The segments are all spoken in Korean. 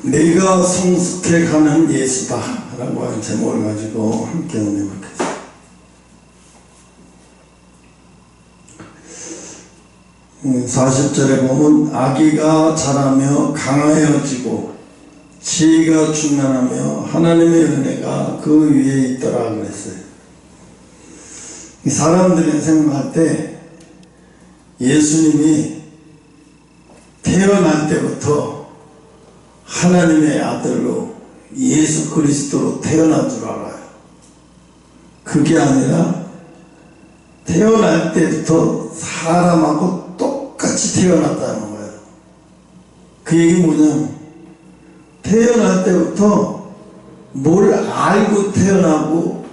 내가 성숙해가는 예수다 라고 하는 제목을 가지고 함께 논해보겠습니다. 40절에 보면 아기가 자라며 강하여지고 지혜가 충만하며 하나님의 은혜가 그 위에 있더라 그랬어요. 사람들이 생각할 때 예수님이 태어날 때부터 하나님의 아들로 예수 그리스도로 태어난 줄 알아요. 그게 아니라 태어날 때부터 사람하고 똑같이 태어났다는 거예요. 그 얘기 뭐냐면 태어날 때부터 뭘 알고 태어나고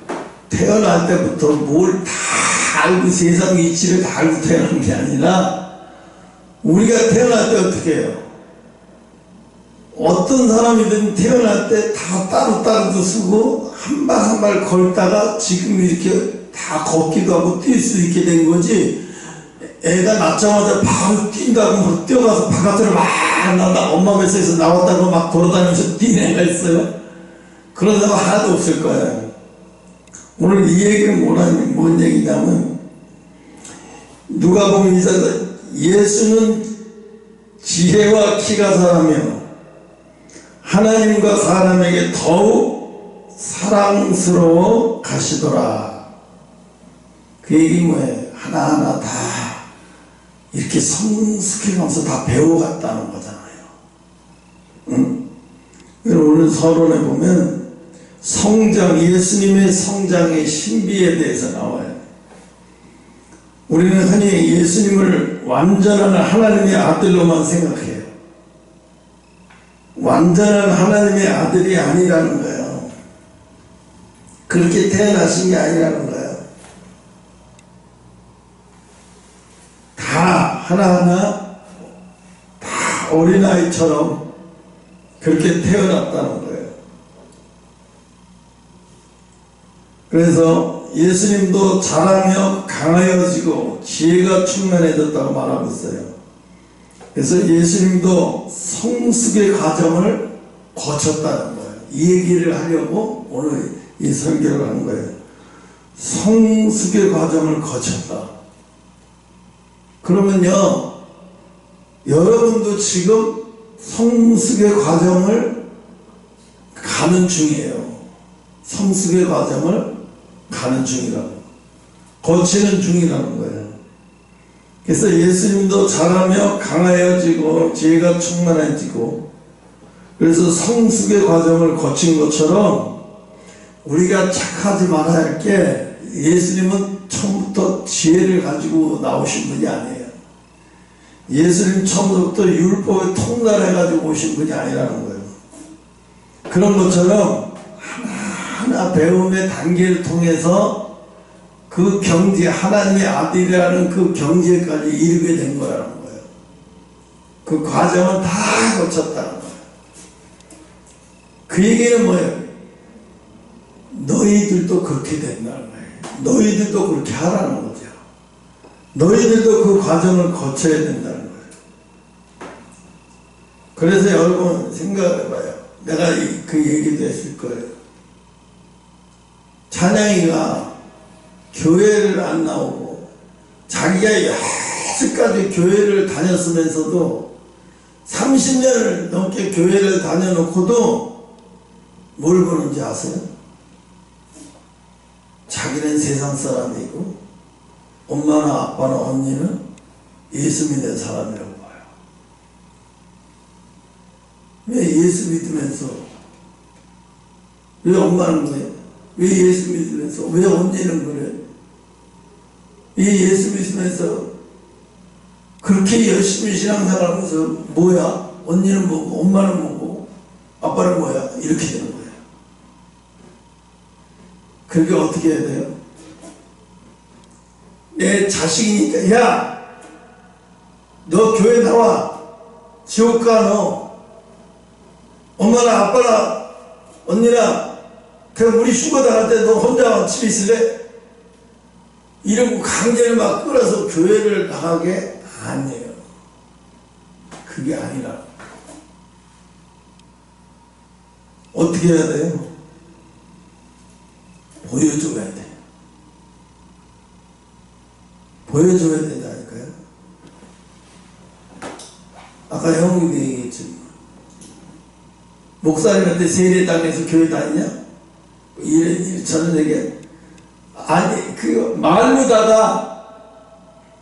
태어날 때부터 뭘 다 알고 세상 이치를 다 알고 태어난 게 아니라 우리가 태어날 때 어떻게 해요? 어떤 사람이든 태어날 때 다 따로따로도 쓰고 한 발 한 발 걸다가 지금 이렇게 다 걷기도 하고 뛸 수 있게 된 거지. 애가 낳자마자 바로 뛴다고 막 뛰어가서 바깥으로 막 나온다. 엄마 뱃속에서 나왔다고 막 돌아다니면서 뛰는 애가 있어요? 그런 사람 하나도 없을 거예요. 오늘 이 얘기는 뭔 얘기냐면 누가복음 2장에서 예수는 지혜와 키가 자라며 하나님과 사람에게 더욱 사랑스러워 가시더라. 그 얘기 뭐예요? 하나하나 다 이렇게 성숙해가면서 다 배워갔다는 거잖아요. 응? 오늘 서론에 보면 성장, 예수님의 성장의 신비에 대해서 나와요. 우리는 흔히 예수님을 완전한 하나님의 아들로만 생각해요. 완전한 하나님의 아들이 아니라는 거예요. 그렇게 태어나신 게 아니라는 거예요. 다 하나하나 다 어린아이처럼 그렇게 태어났다는 거예요. 그래서 예수님도 자라며 강하여지고 지혜가 충만해졌다고 말하고 있어요. 그래서 예수님도 성숙의 과정을 거쳤다는 거예요. 이 얘기를 하려고 오늘 이 설교를 하는 거예요. 성숙의 과정을 거쳤다. 그러면요, 여러분도 지금 성숙의 과정을 가는 중이에요. 성숙의 과정을 가는 중이라고, 거치는 중이라는 거예요. 그래서 예수님도 자라며 강하여지고 지혜가 충만해지고, 그래서 성숙의 과정을 거친 것처럼 우리가 착하지 말아야 할 게, 예수님은 처음부터 지혜를 가지고 나오신 분이 아니에요. 예수님 처음부터 율법에 통달해가지고 오신 분이 아니라는 거예요. 그런 것처럼 하나하나 배움의 단계를 통해서 그 경지, 하나님의 아들이라는 그 경지에까지 이르게 된 거라는 거예요. 그 과정은 다 거쳤다는 거예요. 그 얘기는 뭐예요? 너희들도 그렇게 된다는 거예요. 너희들도 그렇게 하라는 거죠. 너희들도 그 과정을 거쳐야 된다는 거예요. 그래서 여러분 생각해봐요. 내가 그 얘기도 했을 거예요. 찬양이가 교회를 안 나오고 자기가 여태까지 교회를 다녔으면서도 30년을 넘게 교회를 다녀놓고도 뭘 보는지 아세요? 자기는 세상 사람이고 엄마나 아빠나 언니는 예수 믿는 사람이라고 봐요. 왜 예수 믿으면서, 왜 엄마는 그래? 왜 예수 믿으면서, 왜 언니는 그래? 왜 예수 믿으면서 그렇게 열심히 신앙생활하면서 뭐야? 언니는 뭐고 엄마는 뭐고 아빠는 뭐야? 이렇게 되는 거예요. 그러니까 어떻게 해야 돼요? 내 자식이니까, 야! 너 교회 나와! 지옥 가, 너! 엄마나 아빠나 언니나 그냥 우리 휴가 나갈 때 너 혼자 집에 있을래? 이러고 강제를 막 끌어서 교회를 나가게 아니에요. 그게 아니라 어떻게 해야 돼요? 보여줘야 돼요. 보여줘야 된다니까요. 아까 형님이 얘기했죠. 목사님한테 세례당해서 교회 다니냐? 저는 얘기 아니 그 말로다가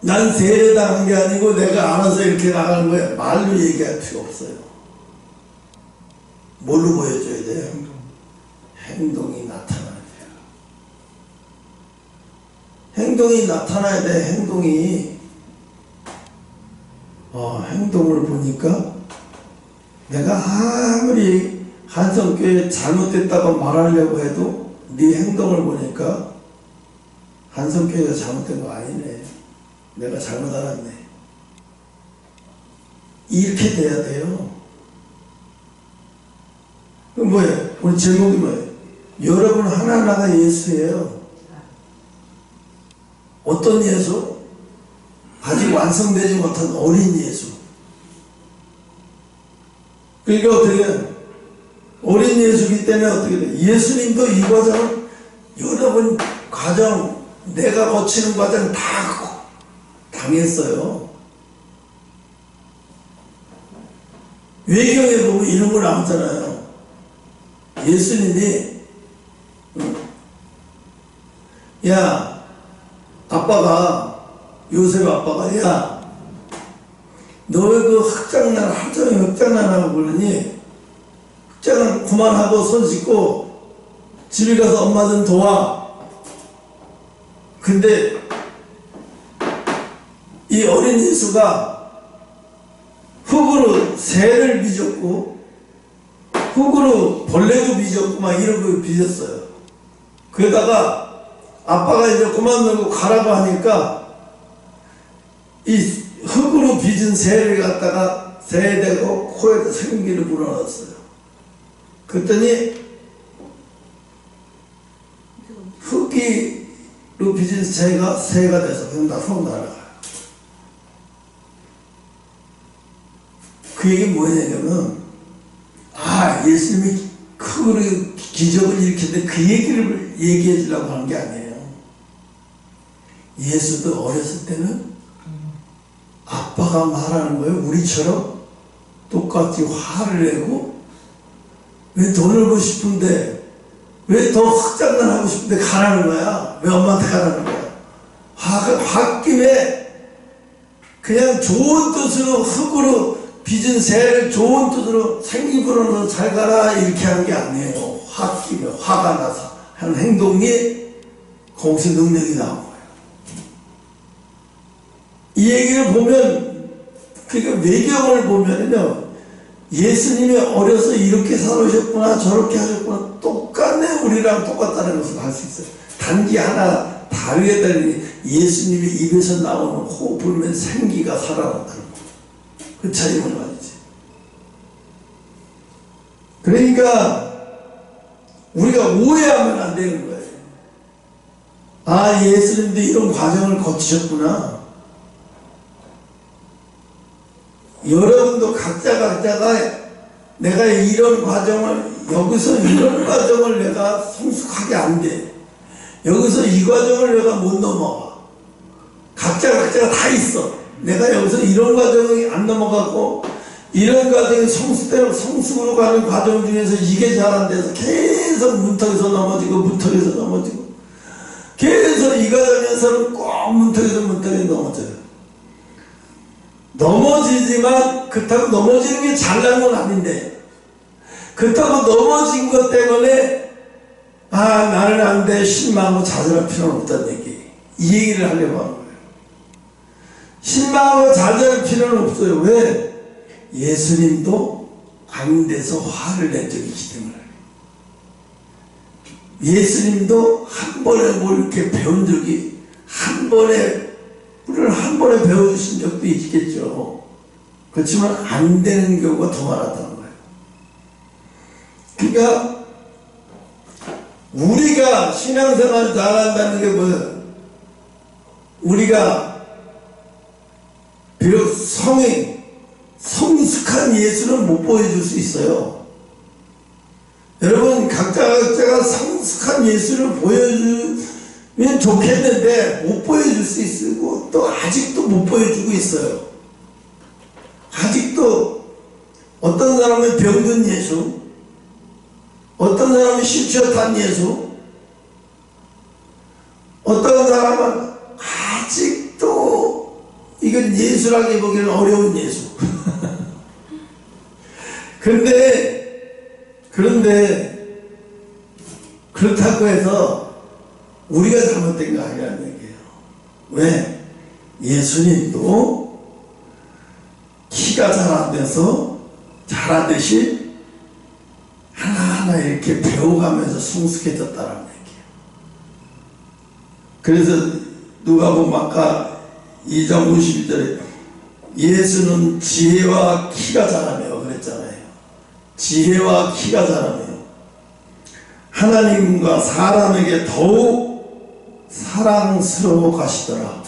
난 세례당한 게 아니고 내가 알아서 이렇게 나가는 거야. 말로 얘기할 필요 없어요. 뭘로 보여줘야 돼요? 행동이 나타나야 돼요. 행동이 나타나야 돼. 행동이 행동을 보니까 내가 아무리 한성교회 잘못됐다고 말하려고 해도 네 행동을 보니까 한성교회가 잘못된 거 아니네. 내가 잘못 알았네. 이렇게 돼야 돼요. 그럼 뭐예요? 오늘 제목이 뭐예요? 여러분 하나하나가 예수예요. 어떤 예수? 아직 완성되지 못한 어린 예수. 그러니까 어떻게 해요? 어린 예수이기 때문에 어떻게 돼요? 예수님도 이 과정을 여러분 과정 내가 거치는 과정 다 당했어요. 외경에 보면 이런 거 나오잖아요. 예수님이 야 아빠가 요셉 아빠가 야 너 왜 그 흑장난 하정이 흑장난하고 그러니 흑장난 그만하고 손 씻고 집에 가서 엄마 좀 도와. 근데 이 어린 예수가 흙으로 새를 빚었고 흙으로 벌레도 빚었고 막 이런 거 빚었어요. 그러다가 아빠가 이제 그만 놀고 가라고 하니까 이 흙으로 빚은 새를 갖다가 새에 대고 코에다 생기를 불어넣었어요. 그랬더니 흙으로 빚은 새가 돼서 그냥 다 속 날아가요. 그 얘기 뭐냐면 예수님이 그 기적을 일으켰는데 그 얘기를 얘기해 주려고 하는 게 아니에요. 예수도 어렸을 때는 아빠가 말하는 거예요. 우리처럼 똑같이 화를 내고 왜 더 놀고 싶은데 왜 더 흑장난하고 싶은데 가라는 거야. 왜 엄마한테 가라는 거야. 홧김에 그냥 좋은 뜻으로 흙으로 빚은 새를 좋은 뜻으로 생기 불어넣어서 잘 가라 이렇게 하는 게 아니에요. 홧김에 화가 나서 하는 행동이 거기서 능력이 나온 거예요. 이 얘기를 보면 그러니까 외경을 보면은요 예수님이 어려서 이렇게 살으셨구나 저렇게 하셨구나 똑같네 우리랑 똑같다는 것을 알 수 있어요. 단지 하나 다르게 다르니 예수님이 입에서 나오는 호흡 불면 생기가 살아난다는 거. 그 차이는 말이지. 그러니까 우리가 오해하면 안 되는 거예요. 예수님도 이런 과정을 거치셨구나. 여러분도 각자가 내가 이런 과정을 여기서 이런 과정을 내가 성숙하게 안 돼. 여기서 이 과정을 내가 못 넘어가. 각자가 다 있어. 내가 여기서 이런 과정이 안 넘어가고 이런 과정이 성숙으로 가는 과정 중에서 이게 잘 안 돼서 계속 문턱에서 넘어지고 계속 이 과정에서는 꼭 문턱에 넘어져요. 넘어지지만 그렇다고 넘어지는 게 잘난 건 아닌데 그렇다고 넘어진 것 때문에 나는 안 돼 실망하고 좌절할 필요는 없다는 얘기. 이 얘기를 하려고 하는 거예요. 실망하고 좌절할 필요는 없어요. 왜? 예수님도 안 돼서 화를 낸 적이 있기 때문에. 예수님도 한 번에 뭘 이렇게 배운 적이 한 번에 배워주신 적도 있겠죠. 그렇지만 안 되는 경우가 더 많았다는 거예요. 그러니까 우리가 신앙생활 잘한다는 게 뭐예요? 우리가 비록 성숙한 예수는 못 보여줄 수 있어요. 여러분 각자가 성숙한 예수를 보여주면 좋겠는데 못 보여줄 수 있고 또 아직도 못 보여주고 있어요. 아직도 어떤 사람은 병든 예수, 어떤 사람은 심취한 예수, 어떤 사람은 아직도 이건 예수라기 보기에는 어려운 예수. 그런데 그렇다고 해서 우리가 잘못된 거 아니라는 얘기예요. 왜? 예수님도 키가 잘 안 돼서 잘하듯이 하나하나 이렇게 배워가면서 성숙해졌다는 얘기예요. 그래서 누가복음 아까 2장 52절에 예수는 지혜와 키가 자라며 그랬잖아요. 지혜와 키가 자라며 하나님과 사람에게 더욱 사랑스러워 가시더라.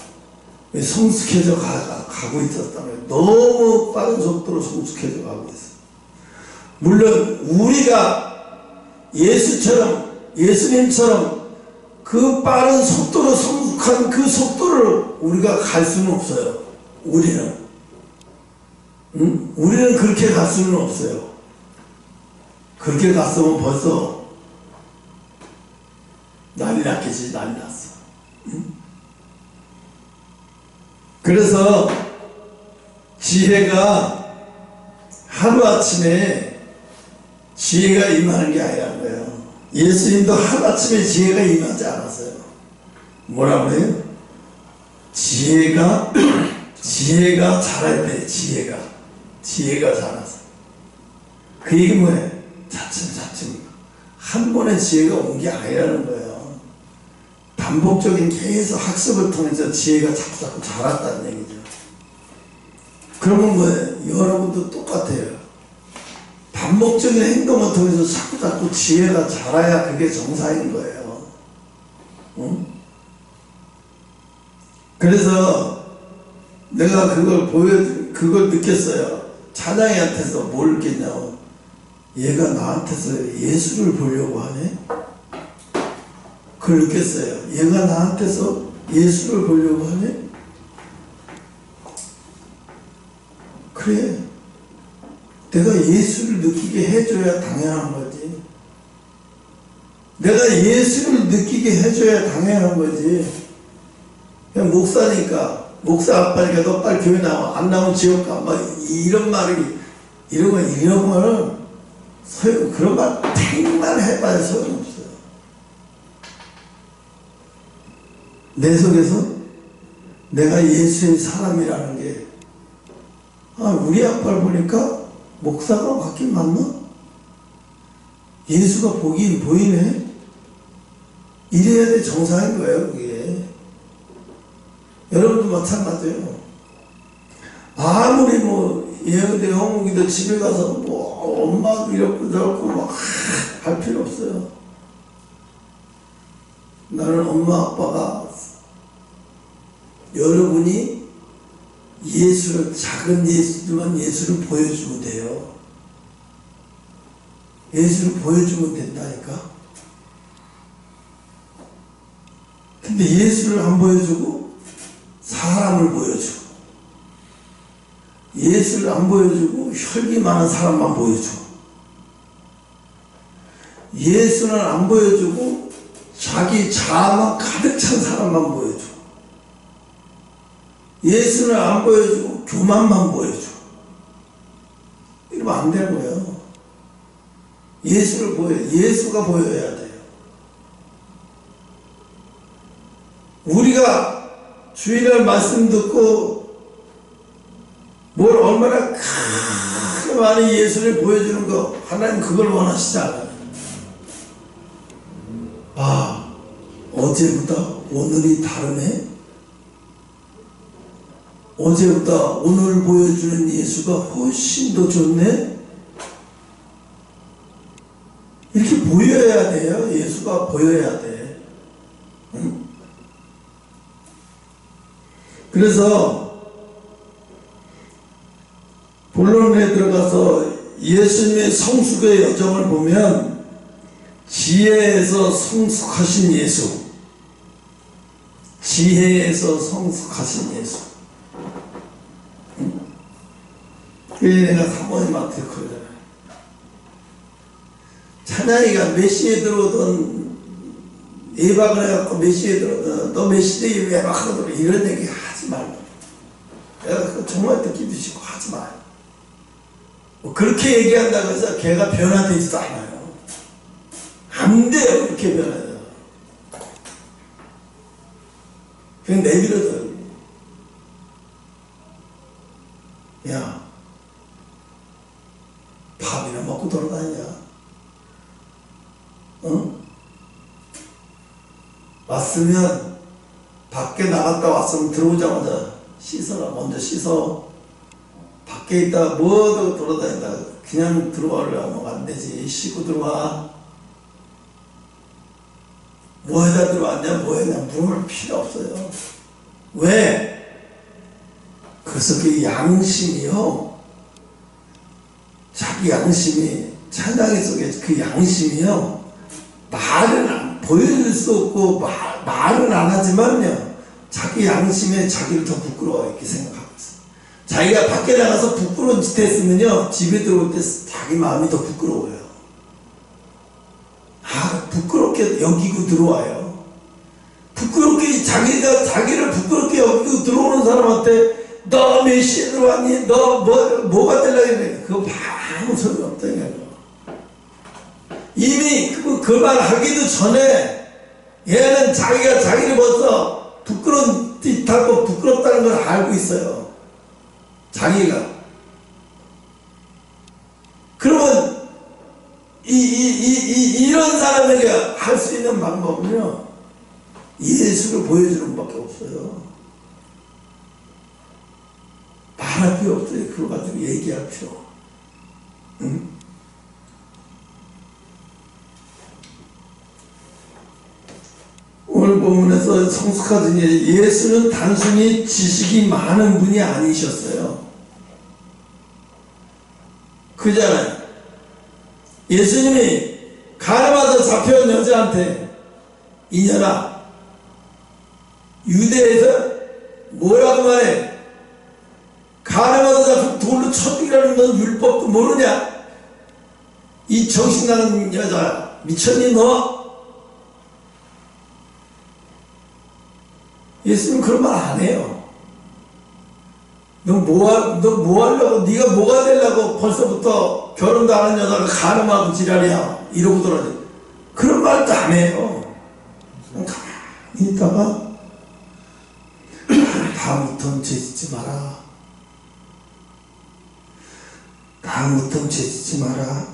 성숙해져 가고 있었다고요. 너무 빠른 속도로 성숙해져 가고 있어요. 물론 우리가 예수님처럼 그 빠른 속도로 성숙한 그 속도를 우리가 갈 수는 없어요. 우리는 그렇게 갈 수는 없어요. 그렇게 갔으면 벌써 난리 났겠지. 난리 났어. 그래서 지혜가 하루아침에 지혜가 임하는 게 아니란 거예요. 예수님도 하루아침에 지혜가 임하지 않았어요. 뭐라고 그래요? 지혜가 자라야 돼. 지혜가 자라서. 그 얘기 뭐예요? 차츰차츰 한 번에 지혜가 온 게 아니라는 거예요. 반복적인 계속 학습을 통해서 지혜가 자꾸 자랐다는 얘기죠. 그러면 뭐예요? 여러분도 똑같아요. 반복적인 행동을 통해서 자꾸 지혜가 자라야 그게 정상인 거예요. 응? 그래서 내가 그걸 느꼈어요. 찬양이한테서 뭘 느꼈냐고. 얘가 나한테서 예수를 보려고 하네? 그걸 느꼈어요. 얘가 나한테서 예수를 보려고 하네? 그래. 내가 예수를 느끼게 해줘야 당연한 거지. 내가 예수를 느끼게 해줘야 당연한 거지. 그냥 목사니까, 목사 아빠니까 너 빨리 교회 나와. 안 나오면 지옥 가. 막 이런 이런 말은 그런 말 100만 해봐야 소용없어요. 내 속에서 내가 예수의 사람이라는 게, 우리 아빠를 보니까 목사가 맞긴 맞나? 예수가 보이네? 이래야 돼. 정상인 거예요, 그게. 여러분도 마찬가지예요. 아무리 예언대 형욱이도 집에 가서 엄마 이렇고 저렇고 막 할 필요 없어요. 나는 엄마 아빠가 여러분이 작은 예수지만 예수를 보여주면 돼요. 예수를 보여주면 된다니까. 근데 예수를 안 보여주고 사람을 보여주고, 예수를 안 보여주고 혈기 많은 사람만 보여주고, 예수는 안 보여주고 자기 자아만 가득 찬 사람만 보여주고, 예수는 안 보여주고 교만만 보여주고, 이러면 안 되는 거예요. 예수가 보여야 돼요. 우리가 주일날 말씀 듣고 뭘 얼마나 크게 많이 예수를 보여주는 거, 하나님 그걸 원하시지 않아요. 어제보다 오늘이 다르네? 어제보다 오늘 보여주는 예수가 훨씬 더 좋네? 이렇게 보여야 돼요. 예수가 보여야 돼. 응? 그래서 본론에 들어가서 예수님의 성숙의 여정을 보면 지혜에서 성숙하신 예수, 지혜에서 성숙하신 예수. 그래 내가 사모님한테 그러잖아요. 찬양이가 메시에 들어오던 예박을 해갖고 메시에 들어오던 너 메시에 예박하거든 이런 얘기 하지 말고, 내가 그거 정말 듣기도 싫고 하지 마요. 뭐 그렇게 얘기한다고 해서 걔가 변화되지도 않아요. 안 돼요. 그렇게 변화해요. 그냥 내버려둬요. 야, 밥이나 먹고 돌아다니냐? 응? 왔으면 밖에 나갔다 왔으면 들어오자마자 씻어라. 먼저 씻어. 밖에 있다가 뭐도 돌아다니다 그냥 들어가려면 안 되지. 씻고 들어와. 뭐에다 들어왔냐 뭐했냐 물을 필요 없어요. 왜? 그래서 그 양심이요, 자기 양심이, 찬양 속에 그 양심이요, 말은 보여줄 수 없고 말은 안 하지만요, 자기 양심에 자기를 더 부끄러워 이렇게 생각하고 있어요. 자기가 밖에 나가서 부끄러운 짓 했으면요, 집에 들어올 때 자기 마음이 더 부끄러워요. 부끄럽게 여기고 들어와요. 부끄럽게 자기를 부끄럽게 여기고 들어오는 사람한테 너 몇 시에 들어왔니? 너 뭐가 되려고 했니? 그거 아무 소용이 없다 이거예요. 이미 그 말 하기도 전에 얘는 자기가 자기를 벌써 부끄러운 짓하고 부끄럽다는 걸 알고 있어요. 자기가. 그러면 이런 사람에게 할 수 있는 방법은요, 예수를 보여주는 밖에 없어요. 말할 필요 없어요. 그거 가지고 얘기할 필요. 응? 오늘 본문에서 성숙하신 예수는 단순히 지식이 많은 분이 아니셨어요. 그잖아요. 예수님이 가늠하다 잡혀온 여자한테 이년아 유대에서 뭐라고 말해? 가늠하다 잡혀 돌로 쳐 죽이라는 넌 율법도 모르냐? 이 정신나는 여자 미쳤니 너? 예수님 그런 말 안 해요. 너 뭐 하려고, 네가 뭐가 되려고 벌써부터 결혼도 안 한 여자가 가늠하고 지랄이야 이러고 돌아다니. 그런 말도 안 해요. 그냥 가만히 있다가 다음부터는 죄짓지 마라. 다음부터는 죄짓지 마라.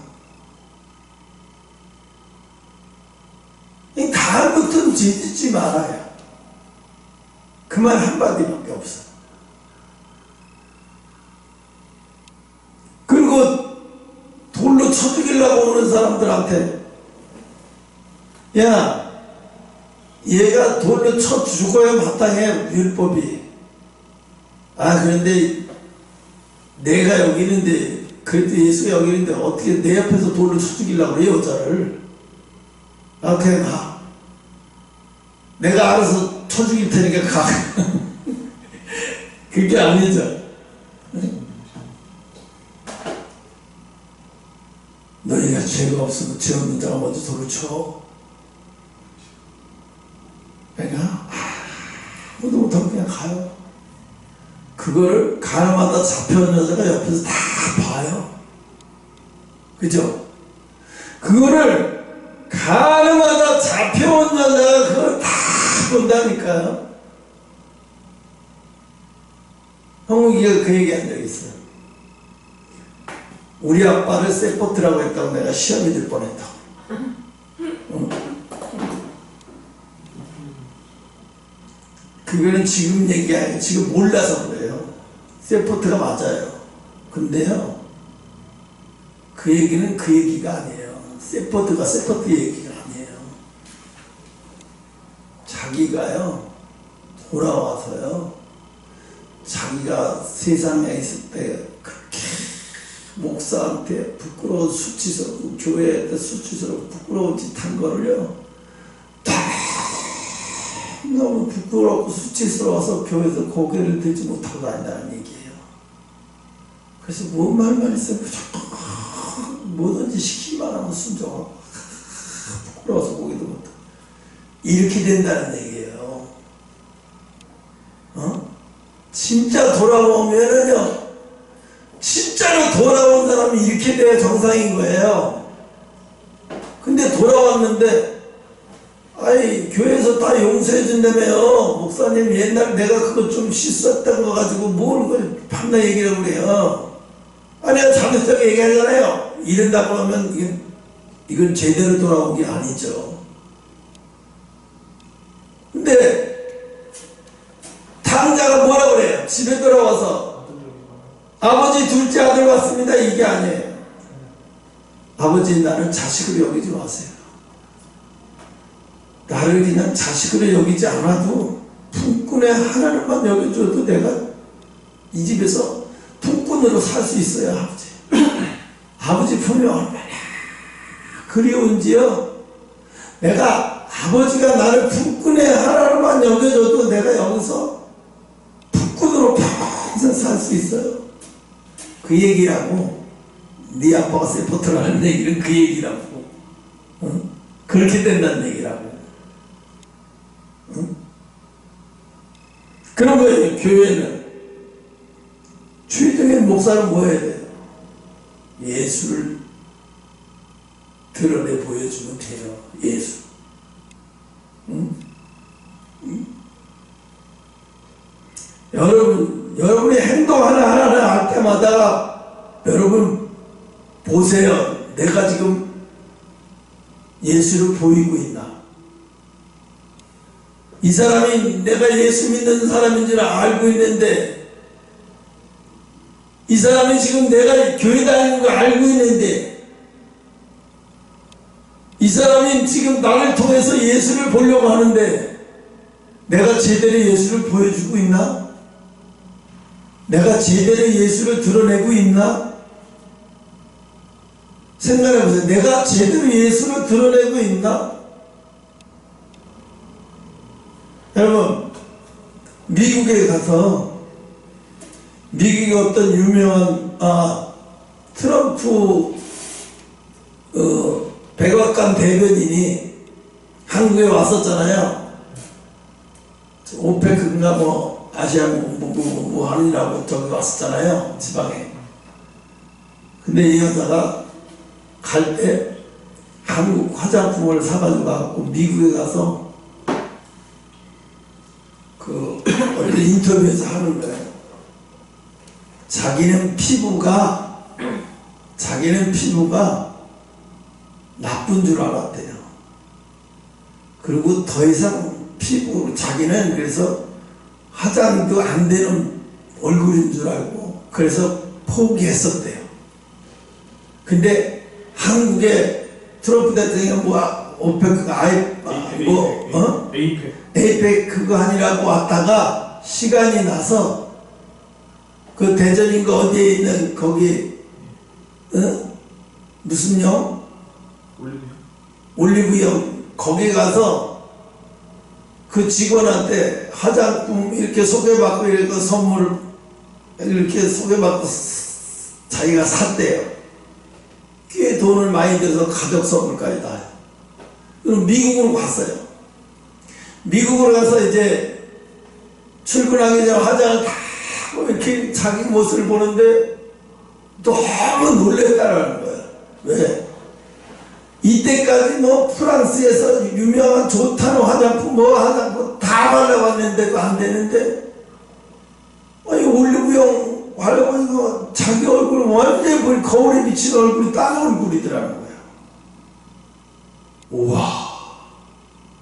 다음부터는 죄짓지 말아요. 그 말 한마디밖에 없어. 그리고 돌로 쳐 죽이려고 오는 사람들한테 야, 얘가 돌로 쳐 죽어야 마땅해 율법이. 그런데 내가 여기 있는데, 그래도 예수가 여기 있는데 어떻게 내 옆에서 돌로 쳐 죽이려고 그래 여자를. 그냥 가. 내가 알아서 쳐 죽일 테니까 가. 그게 아니죠. 너희가 죄가 없으면 죄 없는 자가 먼저 돌을 쳐. 그러니까 아무도 못하고 그냥 가요. 그걸 가늠하다 잡혀온 여자가 옆에서 다 봐요. 그죠? 그거를 가늠하다 잡혀온 여자가 그걸 다 본다니까요. 형욱이가 그 얘기 한 적이 있어요. 우리 아빠를 세포트라고 했다고 내가 시험이 들 뻔했다고. 그거는 지금 얘기 아니에요. 지금 몰라서 그래요. 세포트가 맞아요. 근데요, 그 얘기는 그 얘기가 아니에요. 세포트가 세포트 얘기가 아니에요. 자기가요, 돌아와서요, 자기가 세상에 있을 때 그렇게 목사한테 부끄러운 수치스럽고 교회한테 수치스럽고 부끄러운 짓 한 거를요 다 너무 부끄럽고 수치스러워서 교회에서 고개를 들지 못하고 다닌다는 얘기예요. 그래서 뭔 말만 있어요 뭐든지 시키기만 하면 순종하고 부끄러워서 고개도 못하고 이렇게 된다는 얘기예요. 진짜 돌아오면은요 진짜로 돌아온 사람이 이렇게 돼야 정상인 거예요. 근데 돌아왔는데 아이 교회에서 다 용서해 준다며요. 목사님 옛날 내가 그거 좀 실수했던 거 가지고 뭘 그걸 판단 얘기를 그래요. 아니야 잘못하게 얘기하잖아요. 이런다고 하면 이건 제대로 돌아온 게 아니죠. 근데 탕자가 뭐라 그래요? 집에 돌아와서 아버지 둘째 아들 왔습니다 이게 아니에요. 아버지 나를 자식으로 여기지 마세요. 나를 그냥 자식으로 여기지 않아도 품꾼의 하나님만 여겨줘도 내가 이 집에서 품꾼으로 살 수 있어요. 아버지 아버지 품이 얼마나 그리운지요. 내가 아버지가 나를 품꾼의 하나님만 여겨줘도 내가 여기서 품꾼으로 평생 살 수 있어요. 그 얘기라고. 네 아빠가 세포트라는 얘기는 그 얘기라고. 그렇게 된다는 얘기라고. 그런 거예요. 교회는 주의적인 목사는 뭐 해야 돼요? 예수를 드러내 보여주면 돼요. 예수. 여러분이 행동 하나하나 할 때마다 여러분 보세요. 내가 지금 예수를 보이고 있나? 이 사람이 내가 예수 믿는 사람인 줄 알고 있는데 이 사람이 지금 내가 교회 다니는 거 알고 있는데 이 사람이 지금 나를 통해서 예수를 보려고 하는데 내가 제대로 예수를 보여주고 있나? 내가 제대로 예수를 드러내고 있나? 생각해보세요. 내가 제대로 예수를 드러내고 있나? 여러분 미국에 가서 미국의 어떤 유명한 트럼프 백악관 대변인이 한국에 왔었잖아요. 오페크인가 뭐 아시아 뭐 하느라고 저기 왔었잖아요. 지방에. 근데 이 여자가 갈 때 한국 화장품을 사가지고 가고 미국에 가서 어디 인터뷰에서 하는 거예요. 자기는 피부가 나쁜 줄 알았대요. 그리고 더 이상 자기는 그래서 화장도 안 되는 얼굴인 줄 알고 그래서 포기했었대요. 근데 한국에 트럼프 대통령이 에이펙 그거 아니라고 왔다가 시간이 나서 그 대전인가 어디에 있는 거기 무슨 영? 올리브영 거기 가서 그 직원한테 화장품 이렇게 소개받고 이렇게 선물을 이렇게 소개받고 자기가 샀대요. 꽤 돈을 많이 들여서 가족 선물까지 다 해요. 그럼 미국으로 갔어요. 미국으로 가서 이제 출근하기 전에 화장을 다 하고 이렇게 자기 모습을 보는데 너무 놀랬다라는 거예요. 왜? 이때까지 뭐 프랑스에서 유명한 좋다는 화장품 화장품 다 발라봤는데도 안 되는데 아니 올리브영 발라보니까 자기 얼굴 완전히 거울에 비친 얼굴이 딴 얼굴이더라는 거예요. 우와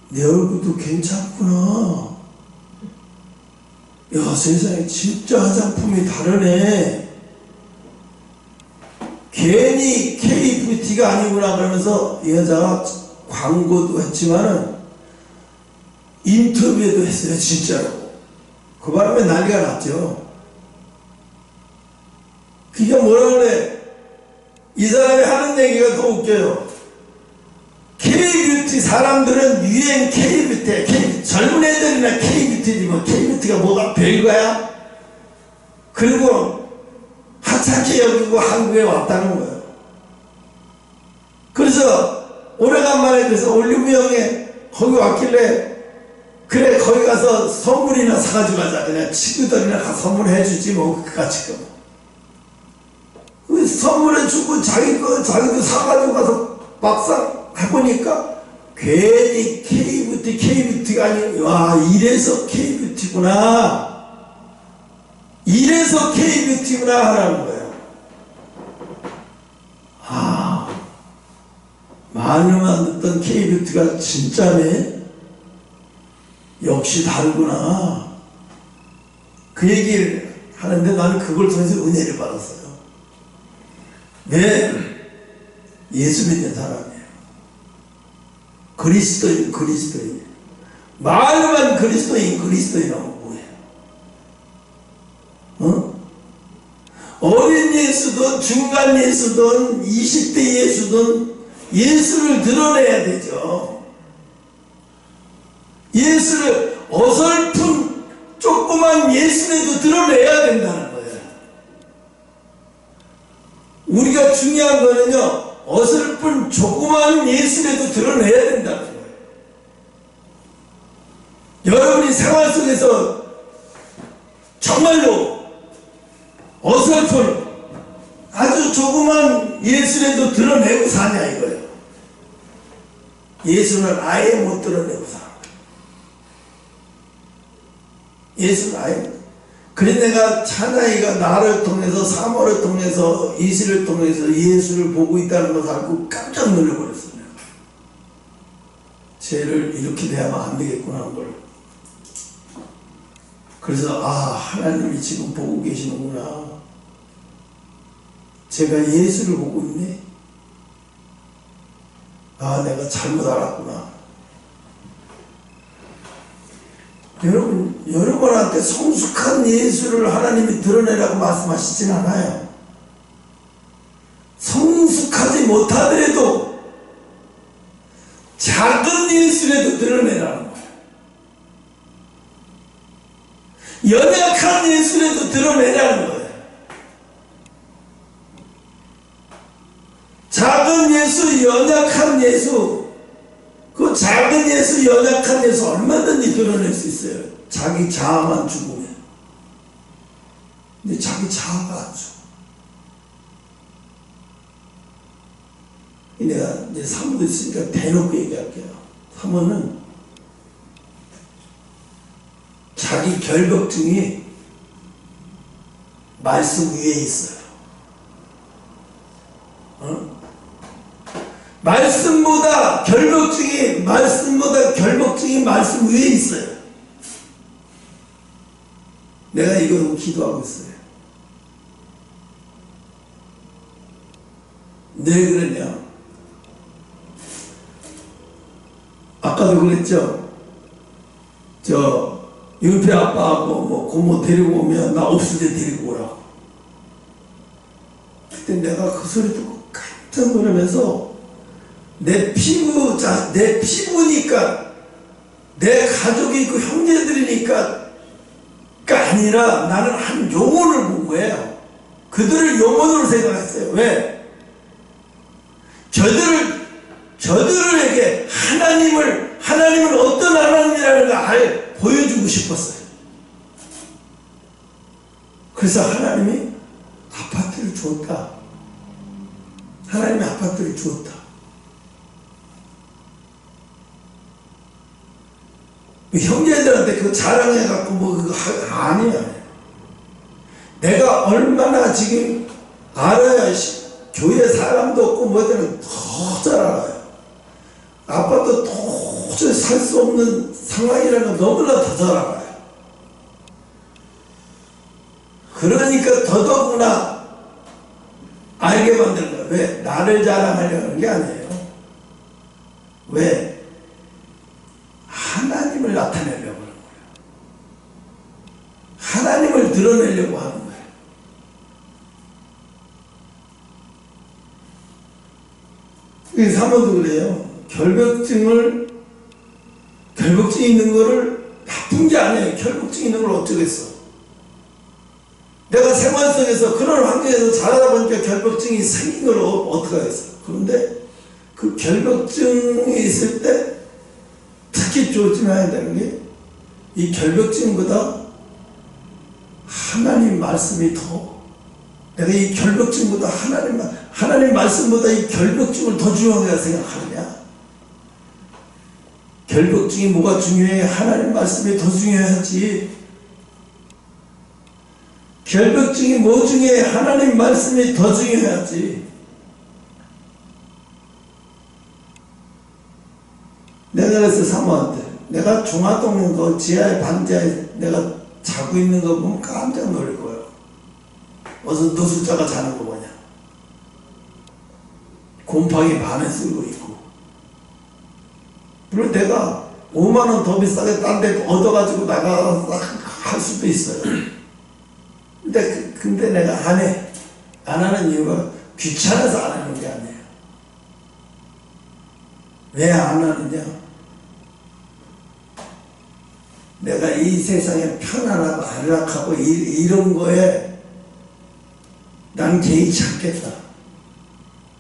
내 얼굴도 괜찮구나. 야 세상에 진짜 화장품이 다르네. 괜히 K뷰티가 아니구나 그러면서 이 여자가 광고도 했지만은 인터뷰도 했어요. 진짜로. 그 바람에 난리가 났죠. 그게 뭐라 그래? 이 사람이 하는 얘기가 더 웃겨요. K뷰티 사람들은 유행 K뷰티, 젊은 애들이나 K뷰티지 뭐 K뷰티가 뭐가 별거야? 그리고 하찮게 여기고 한국에 왔다는 거예요. 그래서 오래간만에 그래서 올리브영에 거기 왔길래 그래 거기 가서 선물이나 사가지고 가자. 그냥 친구들이나 가서 선물해 주지 뭐 같이 그 선물해 주고 자기도 사가지고 가서 막상 해보니까 괜히 K뷰티가 아니고 와 이래서 K뷰티구나 하라는 거예요. 많이만 듣던 K뷰티가 진짜네. 역시 다르구나. 그 얘기를 하는데 나는 그걸 통해서 은혜를 받았어요. 네, 예수 믿는 사람이에요. 그리스도인. 말만 그리스도인하고 뭐예요? 어린 예수든 중간 예수든 20대 예수든 예수를 드러내야 되죠. 예수를 어설픈 조그만 예수라도 드러내야 된다는 거예요. 우리가 중요한 거는요, 어설픈 조그만 예수라도 드러내야 된다는 거예요. 여러분이 생활 속에서 정말로 어설픈 아주 조그만 예수라도 드러내고 사냐 이거예요. 예수는 아예 못 드러내고 살아. 예수는 아예. 그래서 내가 찬양이가 나를 통해서 사모를 통해서 이시를 통해서 예수를 보고 있다는 것을 알고 깜짝 놀라버렸어요. 죄를 이렇게 대하면 안 되겠구나 하는 걸. 그래서 하나님이 지금 보고 계시는구나. 제가 예수를 보고 있네. 내가 잘못 알았구나. 여러분한테 성숙한 예수를 하나님이 드러내라고 말씀하시진 않아요. 성숙하지 못하더라도 작은 예수라도 드러내라는 거예요. 연약한 예수라도 드러내라는 거예요. 작은 예수, 연약한 예수, 그 작은 예수, 연약한 예수 얼마든지 드러낼 수 있어요. 자기 자아만 죽으면. 근데 자기 자아가 안 죽어. 내가 이제 사모도 있으니까 대놓고 얘기할게요. 사모는 자기 결벽증이 말씀 위에 있어요. 말씀보다 결벽증이 말씀 위에 있어요. 내가 이거 기도하고 있어요. 늘 그랬냐? 아까도 그랬죠? 윤태 아빠하고 뭐 고모 데리고 오면 나 없을 때 데리고 오라고. 그때 내가 그 소리 듣고 깜짝 놀라면서 내 피부니까 내 가족이 있고 형제들이니까 아니라 나는 한 영혼을 본 거예요. 그들을 영혼으로 생각했어요. 왜? 저들에게 하나님을 어떤 하나님이라는 걸 보여주고 싶었어요. 그래서 하나님이 아파트를 주었다. 하나님이 아파트를 주었다. 형제들한테 그 자랑해갖고 뭐 그거 아니야. 내가 얼마나 지금 알아야 교회 사람도 없고 뭐들은 더 잘 알아요. 아빠도 도저히 살 수 없는 상황이라는 걸 너무나 더 잘 알아요. 그러니까 더더구나 알게 만드는 거예요. 왜? 나를 자랑하려는 게 아니에요. 왜? 하나님을 나타내려고 하는 거예요. 하나님을 드러내려고 하는 거예요. 그 사모도 그래요. 결벽증 있는 거를 나쁜 게 아니에요. 결벽증 있는 걸 어쩌겠어. 내가 생활 속에서 그런 환경에서 자라다 보니까 결벽증이 생긴 걸 어떡하겠어. 그런데 그 결벽증이 있을 때 특히 조심해야 되는 게 이 결벽증보다 하나님 말씀이 더, 내가 이 결벽증보다 하나님 말씀보다 이 결벽증을 더 중요하게 생각하느냐? 결벽증이 뭐가 중요해? 하나님 말씀이 더 중요하지. 결벽증이 뭐 중요해? 하나님 말씀이 더 중요하지. 내가 그래서 사모한테, 내가 중화동에 그 지하에 반지하에 내가 자고 있는 거 보면 깜짝 놀랄 거예요. 어서 노숙자가 자는 거 뭐냐. 곰팡이 반에 쓰고 있고. 물론 내가 5만원 더 비싸게 딴 데 얻어가지고 나가 할 수도 있어요. 근데 내가 안 해. 안 하는 이유가 귀찮아서 안 하는 게 아니에요. 왜 안 하느냐? 내가 이 세상에 편안하고 안락하고 이런 거에 난 개의치 않겠다.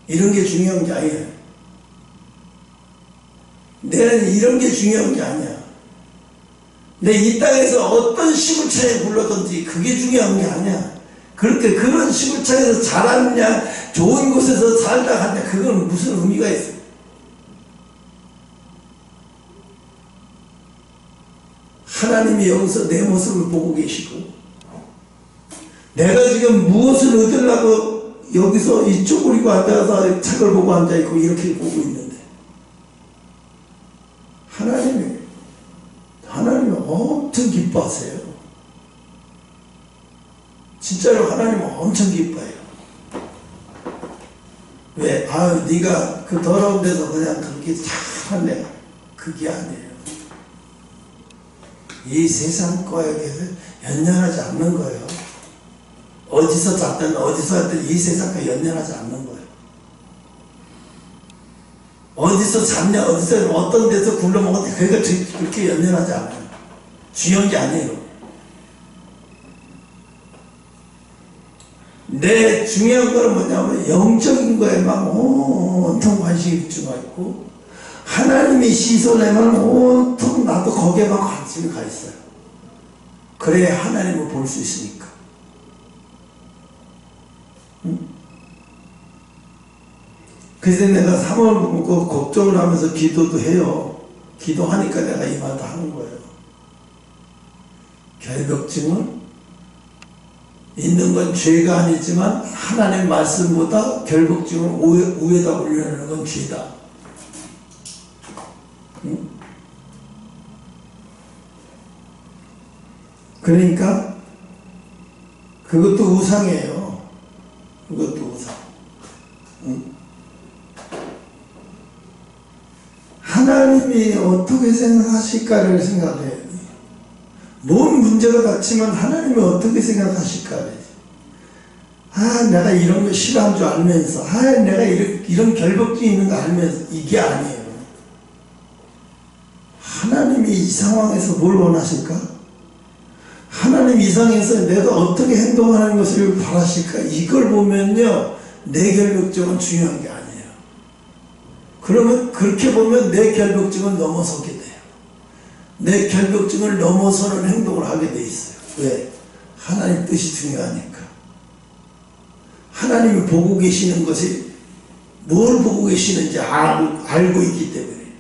이런 게 중요한 게 아니야. 내는 이런 게 중요한 게 아니야. 내 이 땅에서 어떤 시골차에 굴러든지 그게 중요한 게 아니야. 그렇게 그런 시골차에서 자랐냐, 좋은 곳에서 살다 갔냐, 그건 무슨 의미가 있어. 하나님이 여기서 내 모습을 보고 계시고, 내가 지금 무엇을 얻으려고 여기서 이쪽으로 이고 앉아서 책을 보고 앉아있고 이렇게 보고 있는데, 하나님이 엄청 기뻐하세요. 진짜로 하나님은 엄청 기뻐해요. 왜? 네가 그 더러운 데서 그냥 그렇게 잘하네. 그게 아니에요. 이 세상 거에 연연하지 않는 거예요. 어디서 잤든 어디서 하든 이 세상과 연연하지 않는 거예요. 어디서 잤냐, 어디서 어떤 데서 굴러먹었냐, 그렇게 연연하지 않아요. 중요한 게 아니에요. 내 중요한 거는 뭐냐면 영적인 거에만 온통 관심이 집중하 있고, 하나님의 시선에만 온통 나도 거기에만 관심이 가 있어요. 그래야 하나님을 볼 수 있으니까. 응? 그래서 내가 3월 먹고 걱정을 하면서 기도도 해요. 기도하니까 내가 이 말도 하는 거예요. 결벽증은 있는 건 죄가 아니지만 하나님 말씀보다 결벽증을 위에다 올려놓는 건 죄다. 응? 그러니까 그것도 우상이에요. 그것도 우상. 응? 하나님이 어떻게 생각하실까를 생각해야 돼. 뭔 문제가 닥치면 하나님이 어떻게 생각하실까를. 내가 이런 거 싫어한 줄 알면서, 내가 이런 결벽증이 있는 거 알면서, 이게 아니에요. 하나님이 이 상황에서 뭘 원하실까? 하나님 이 상황에서 내가 어떻게 행동하는 것을 바라실까? 이걸 보면요, 내 결벽증은 중요한 게 아니에요. 그러면 그렇게 보면 내 결벽증은 넘어서게 돼요. 내 결벽증을 넘어서는 행동을 하게 돼 있어요. 왜? 하나님 뜻이 중요하니까. 하나님이 보고 계시는 것이 뭘 보고 계시는지 알고 있기 때문에,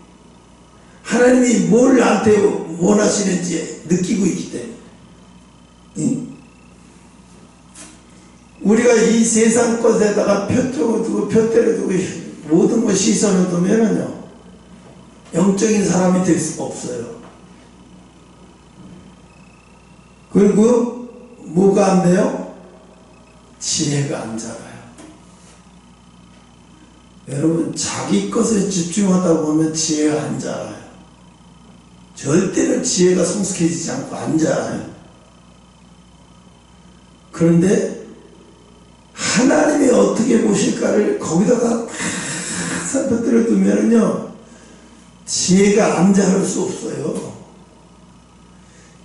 하나님이 뭘 나한테 원하시는지 느끼고 있기 때문에. 응? 우리가 이 세상 것에다가 표쪽을 두고 표대를 두고 모든 것 시선을 두면은요, 영적인 사람이 될 수가 없어요. 그리고 뭐가 안 돼요? 지혜가 안 자라요. 여러분, 자기 것에 집중하다 보면 지혜가 안 자라요. 절대로 지혜가 성숙해지지 않고 안 자라요. 그런데 하나님이 어떻게 보실까를 거기다가 살펴들어 두면은요, 지혜가 안 자랄 수 없어요.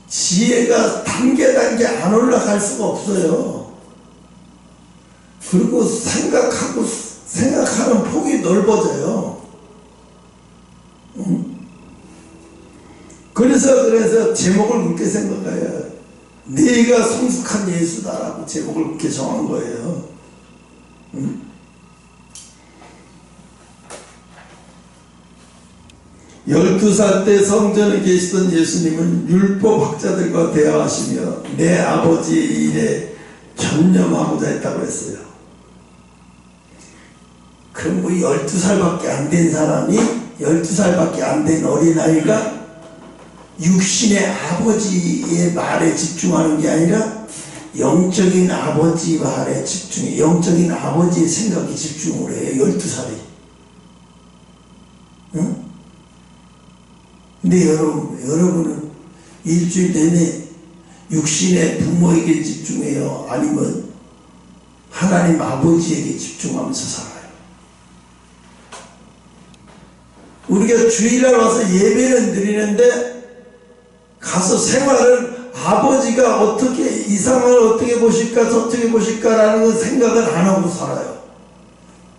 지혜가 단계 안 올라갈 수가 없어요. 그리고 생각하는 폭이 넓어져요. 그래서 제목을 그렇게 생각해요. 네가 성숙한 예수다라고 제목을 그렇게 정한 거예요. 12살 때 성전에 계시던 예수님은 율법학자들과 대화하시며 내 아버지의 일에 전념하고자 했다고 했어요. 그럼 뭐 12살밖에 안 된 사람이, 12살밖에 안 된 어린아이가 육신의 아버지의 말에 집중하는 게 아니라 영적인 아버지 말에 집중해, 영적인 아버지의 생각에 집중을 해요. 12살이. 응? 근데 여러분은 일주일 내내 육신의 부모에게 집중해요? 아니면 하나님 아버지에게 집중하면서 살아요? 우리가 주일날 와서 예배는 드리는데 가서 생활을 아버지가 어떻게 이 상황을 어떻게 보실까 저떻게 보실까라는 생각을 안 하고 살아요.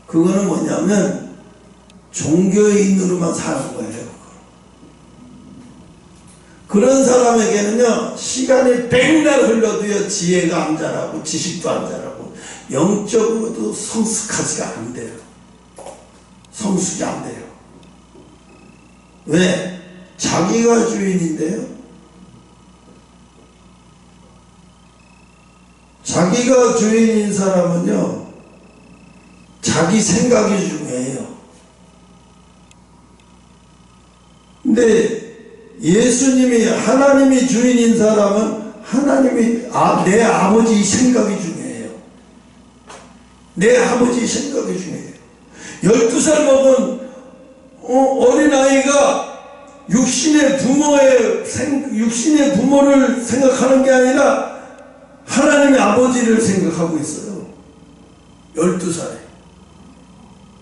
그거는 뭐냐면 종교인으로만 사는 거예요. 그런 사람에게는요, 시간이 백날 흘러도요, 지혜가 안 자라고 지식도 안 자라고 영적으로도 성숙하지가 안 돼요. 성숙이 안 돼요. 왜? 자기가 주인인데요. 자기가 주인인 사람은요, 자기 생각이 중요해요. 근데 예수님이, 하나님이 주인인 사람은 하나님이 내 아버지 생각이 중요해요. 내 아버지 생각이 중요해요. 12살 먹은 어린아이가 육신의 부모를 생각하는 게 아니라 하나님의 아버지를 생각하고 있어요. 12살에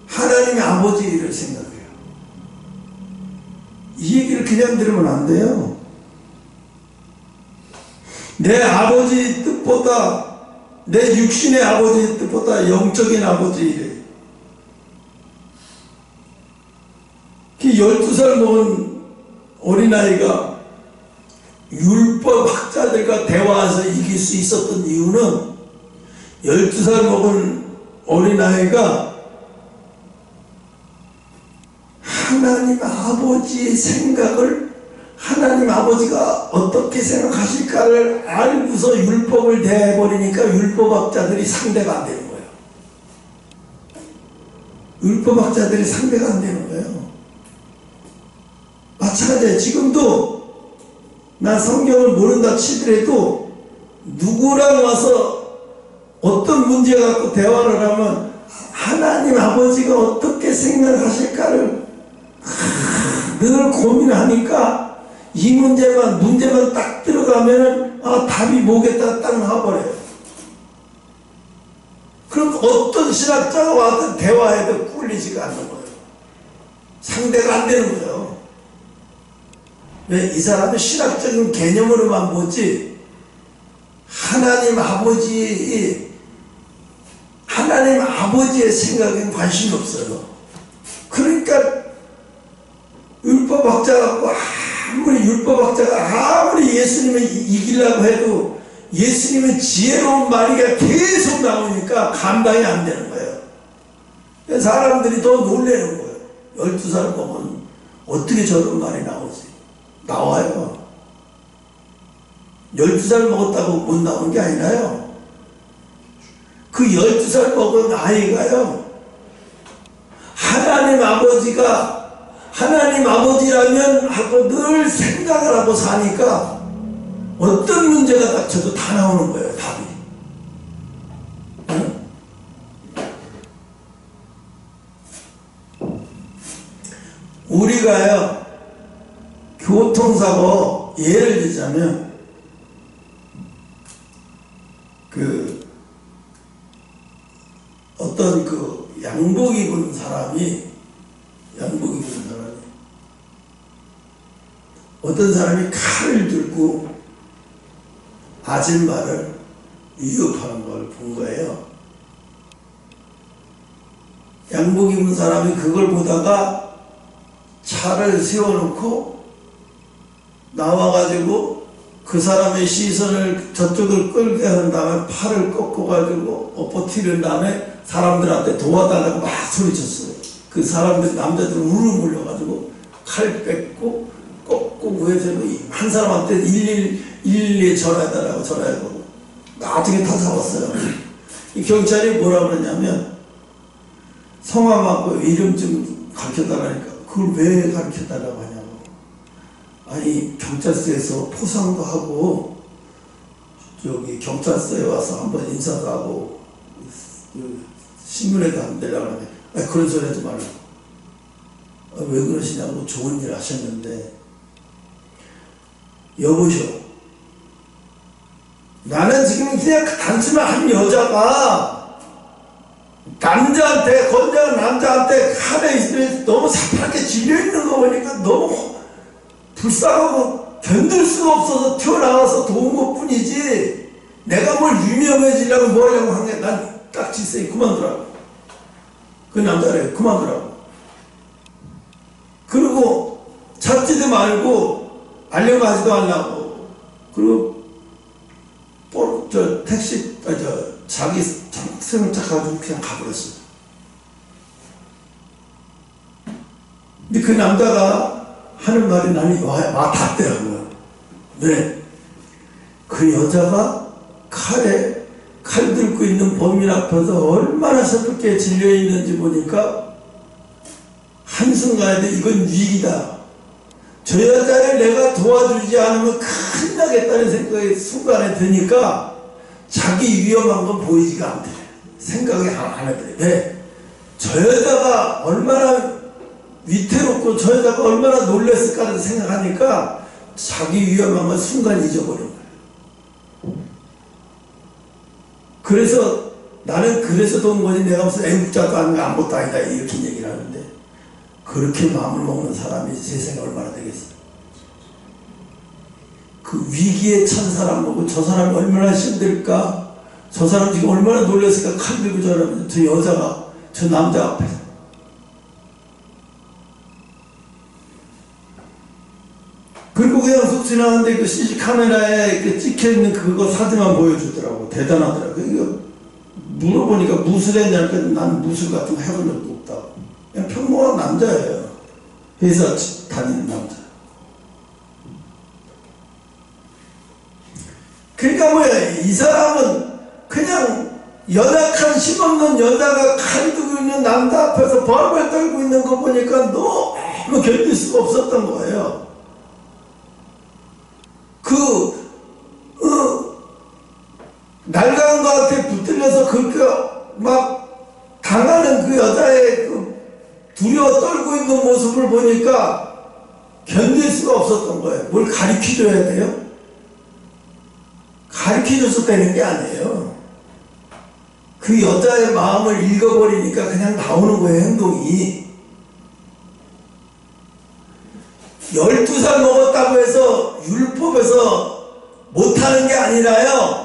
하나님의 아버지를 생각해요. 이 얘기를 그냥 들으면 안 돼요. 내 아버지 뜻보다, 내 육신의 아버지 뜻보다 영적인 아버지래. 12살 먹은 어린아이가 율법학자들과 대화해서 이길 수 있었던 이유는 12살 먹은 어린아이가 하나님 아버지의 생각을, 하나님 아버지가 어떻게 생각하실까를 알고서 율법을 대해버리니까 율법학자들이 상대가 안 되는 거예요. 율법학자들이 상대가 안 되는 거예요. 마찬가지예요. 지금도 난 성경을 모른다 치더라도 누구랑 와서 어떤 문제 갖고 대화를 하면 하나님 아버지가 어떻게 생각하실까를 늘 고민하니까 이 문제만 딱 들어가면은 답이 뭐겠다 딱 나와버려요. 그럼 어떤 신학자가 와도 대화해도 꿀리지가 않는 거예요. 상대가 안 되는 거예요. 왜? 이 사람은 신학적인 개념으로만 보지 하나님 아버지의 생각엔 관심이 없어요. 그러니까 율법학자가 아무리 예수님을 이기려고 해도 예수님의 지혜로운 말이 계속 나오니까 감당이 안 되는 거예요. 사람들이 더 놀라는 거예요. 12살 보면 어떻게 저런 말이 나오지? 나와요. 12살 먹었다고 못 나오는 게 아니라요. 그 12살 먹은 아이가요, 하나님 아버지라면 하고 늘 생각을 하고 사니까 어떤 문제가 닥쳐도 다 나오는 거예요, 답이. 응? 우리가요, 교통사고 예를 들자면 어떤 양복 입은 사람이 어떤 사람이 칼을 들고 아줌마를 위협하는 걸 본 거예요. 양복 입은 사람이 그걸 보다가 차를 세워놓고 나와가지고 그 사람의 시선을 저쪽을 끌게 한 다음에 팔을 꺾어가지고 엎어뜨린 다음에 사람들한테 도와달라고 막 소리쳤어요. 그 사람들, 남자들 우르르 몰려가지고 칼 뺏고 꺾고 위에서 한 사람한테 112에 전화해달라고 전화해보고 나중에 다 잡았어요. 이 경찰이 뭐라 그러냐면 성함하고 이름 좀 가르쳐달라니까 그걸 왜 가르쳐달라고 하냐고. 아니 경찰서에서 포상도 하고 저기 경찰서에 와서 한번 인사도 하고 신문에도 안 되려고 하는데 그런 소리 하지 말라고. 왜 그러시냐고. 좋은 일 하셨는데 여보시오, 나는 지금 그냥 단순한 한 여자가 남자한테, 건장한 남자한테 칼에 있으면 너무 사파랗게 질려있는 거 보니까 너무 불쌍하고 견딜 수가 없어서 튀어나와서 도운 것 뿐이지 내가 뭘 유명해지려고 뭐 하려고 한 게 난 딱 질색이 그만두라고. 그 남자래 그만두라고. 그리고 찾지도 말고 알려가지도 말라고. 그리고 택시 자기 승차 가지고 그냥 가버렸어요. 근데 그 남자가 하는 말이 나는 와 닿더라고요. 네. 그 여자가 칼 들고 있는 범인 앞에서 얼마나 슬프게 질려있는지 보니까 한순간에도 이건 위기다. 저 여자를 내가 도와주지 않으면 큰일 나겠다는 생각이 순간에 드니까 자기 위험한 건 보이지가 않대. 생각이 안 해버려. 네. 저 여자가 얼마나 위태롭고 저 여자가 얼마나 놀랬을까를 생각하니까 자기 위험한 건 순간 잊어버린 거예요. 그래서 나는 그래서 돈 거지 내가 무슨 애국자도 아닌가 아무것도 아니다 이렇게 얘기를 하는데 그렇게 마음을 먹는 사람이 세상에 얼마나 되겠어요. 그 위기에 찬 사람 보고 저 사람이 얼마나 힘들까, 저 사람 지금 얼마나 놀랐을까. 칼 들고 저러면 저 여자가 저 남자 앞에서 그리고 그냥 속 지나가는데 그 CC 카메라에 그 찍혀있는 그거 사진만 보여주더라고. 대단하더라고. 이거 물어보니까 무술 했냐니까 난 무술 같은 거 해본 적도 없다고. 그냥 평범한 남자예요. 회사 다니는 남자. 그러니까 뭐야, 이 사람은 그냥 연약한 힘없는 여자가 칼 들고 있는 남자 앞에서 벌벌 떨고 있는 거 보니까 너무 견딜 수가 없었던 거예요. 날강한 거한테 붙들려서 그렇게 막 당하는 그 여자의 그 두려워 떨고 있는 모습을 보니까 견딜 수가 없었던 거예요. 뭘 가르쳐줘야 돼요? 가르쳐줘서 되는 게 아니에요. 그 여자의 마음을 읽어버리니까 그냥 나오는 거예요, 행동이. 12살 먹었다고 해서 율법에서 못하는 게 아니라요.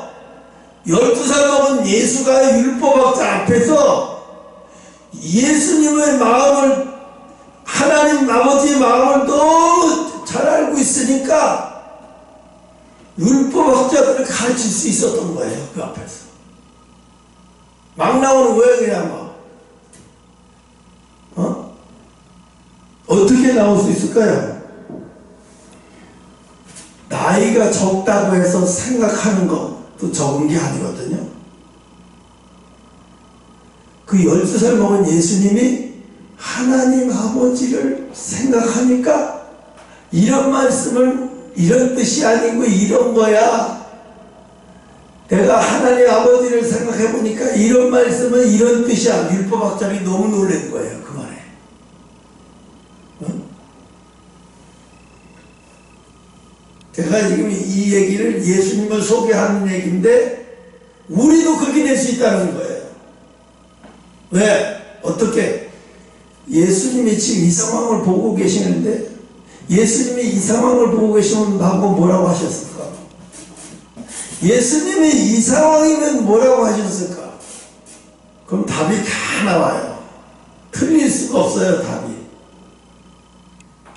12살 먹은 예수가 율법학자 앞에서 예수님의 마음을, 하나님 아버지의 마음을 너무 잘 알고 있으니까 율법학자들을 가르칠 수 있었던 거예요. 그 앞에서 막 나오는 거예요. 그냥 막 어떻게 나올 수 있을까요? 나이가 적다고 해서 생각하는 것도 적은 게 아니거든요. 그 12살 먹은 예수님이 하나님 아버지를 생각하니까 이런 말씀을, 이런 뜻이 아니고 이런 거야. 내가 하나님 아버지를 생각해 보니까 이런 말씀은 이런 뜻이야. 율법학자들이 너무 놀란 거예요. 그 말에. 제가 지금 이 얘기를 예수님을 소개하는 얘기인데 우리도 그렇게 될 수 있다는 거예요. 왜? 어떻게? 예수님이 지금 이 상황을 보고 계시는데 예수님이 이 상황을 보고 계시면 나보고 뭐라고 하셨을까? 예수님이 이 상황이면 뭐라고 하셨을까? 그럼 답이 다 나와요. 틀릴 수가 없어요.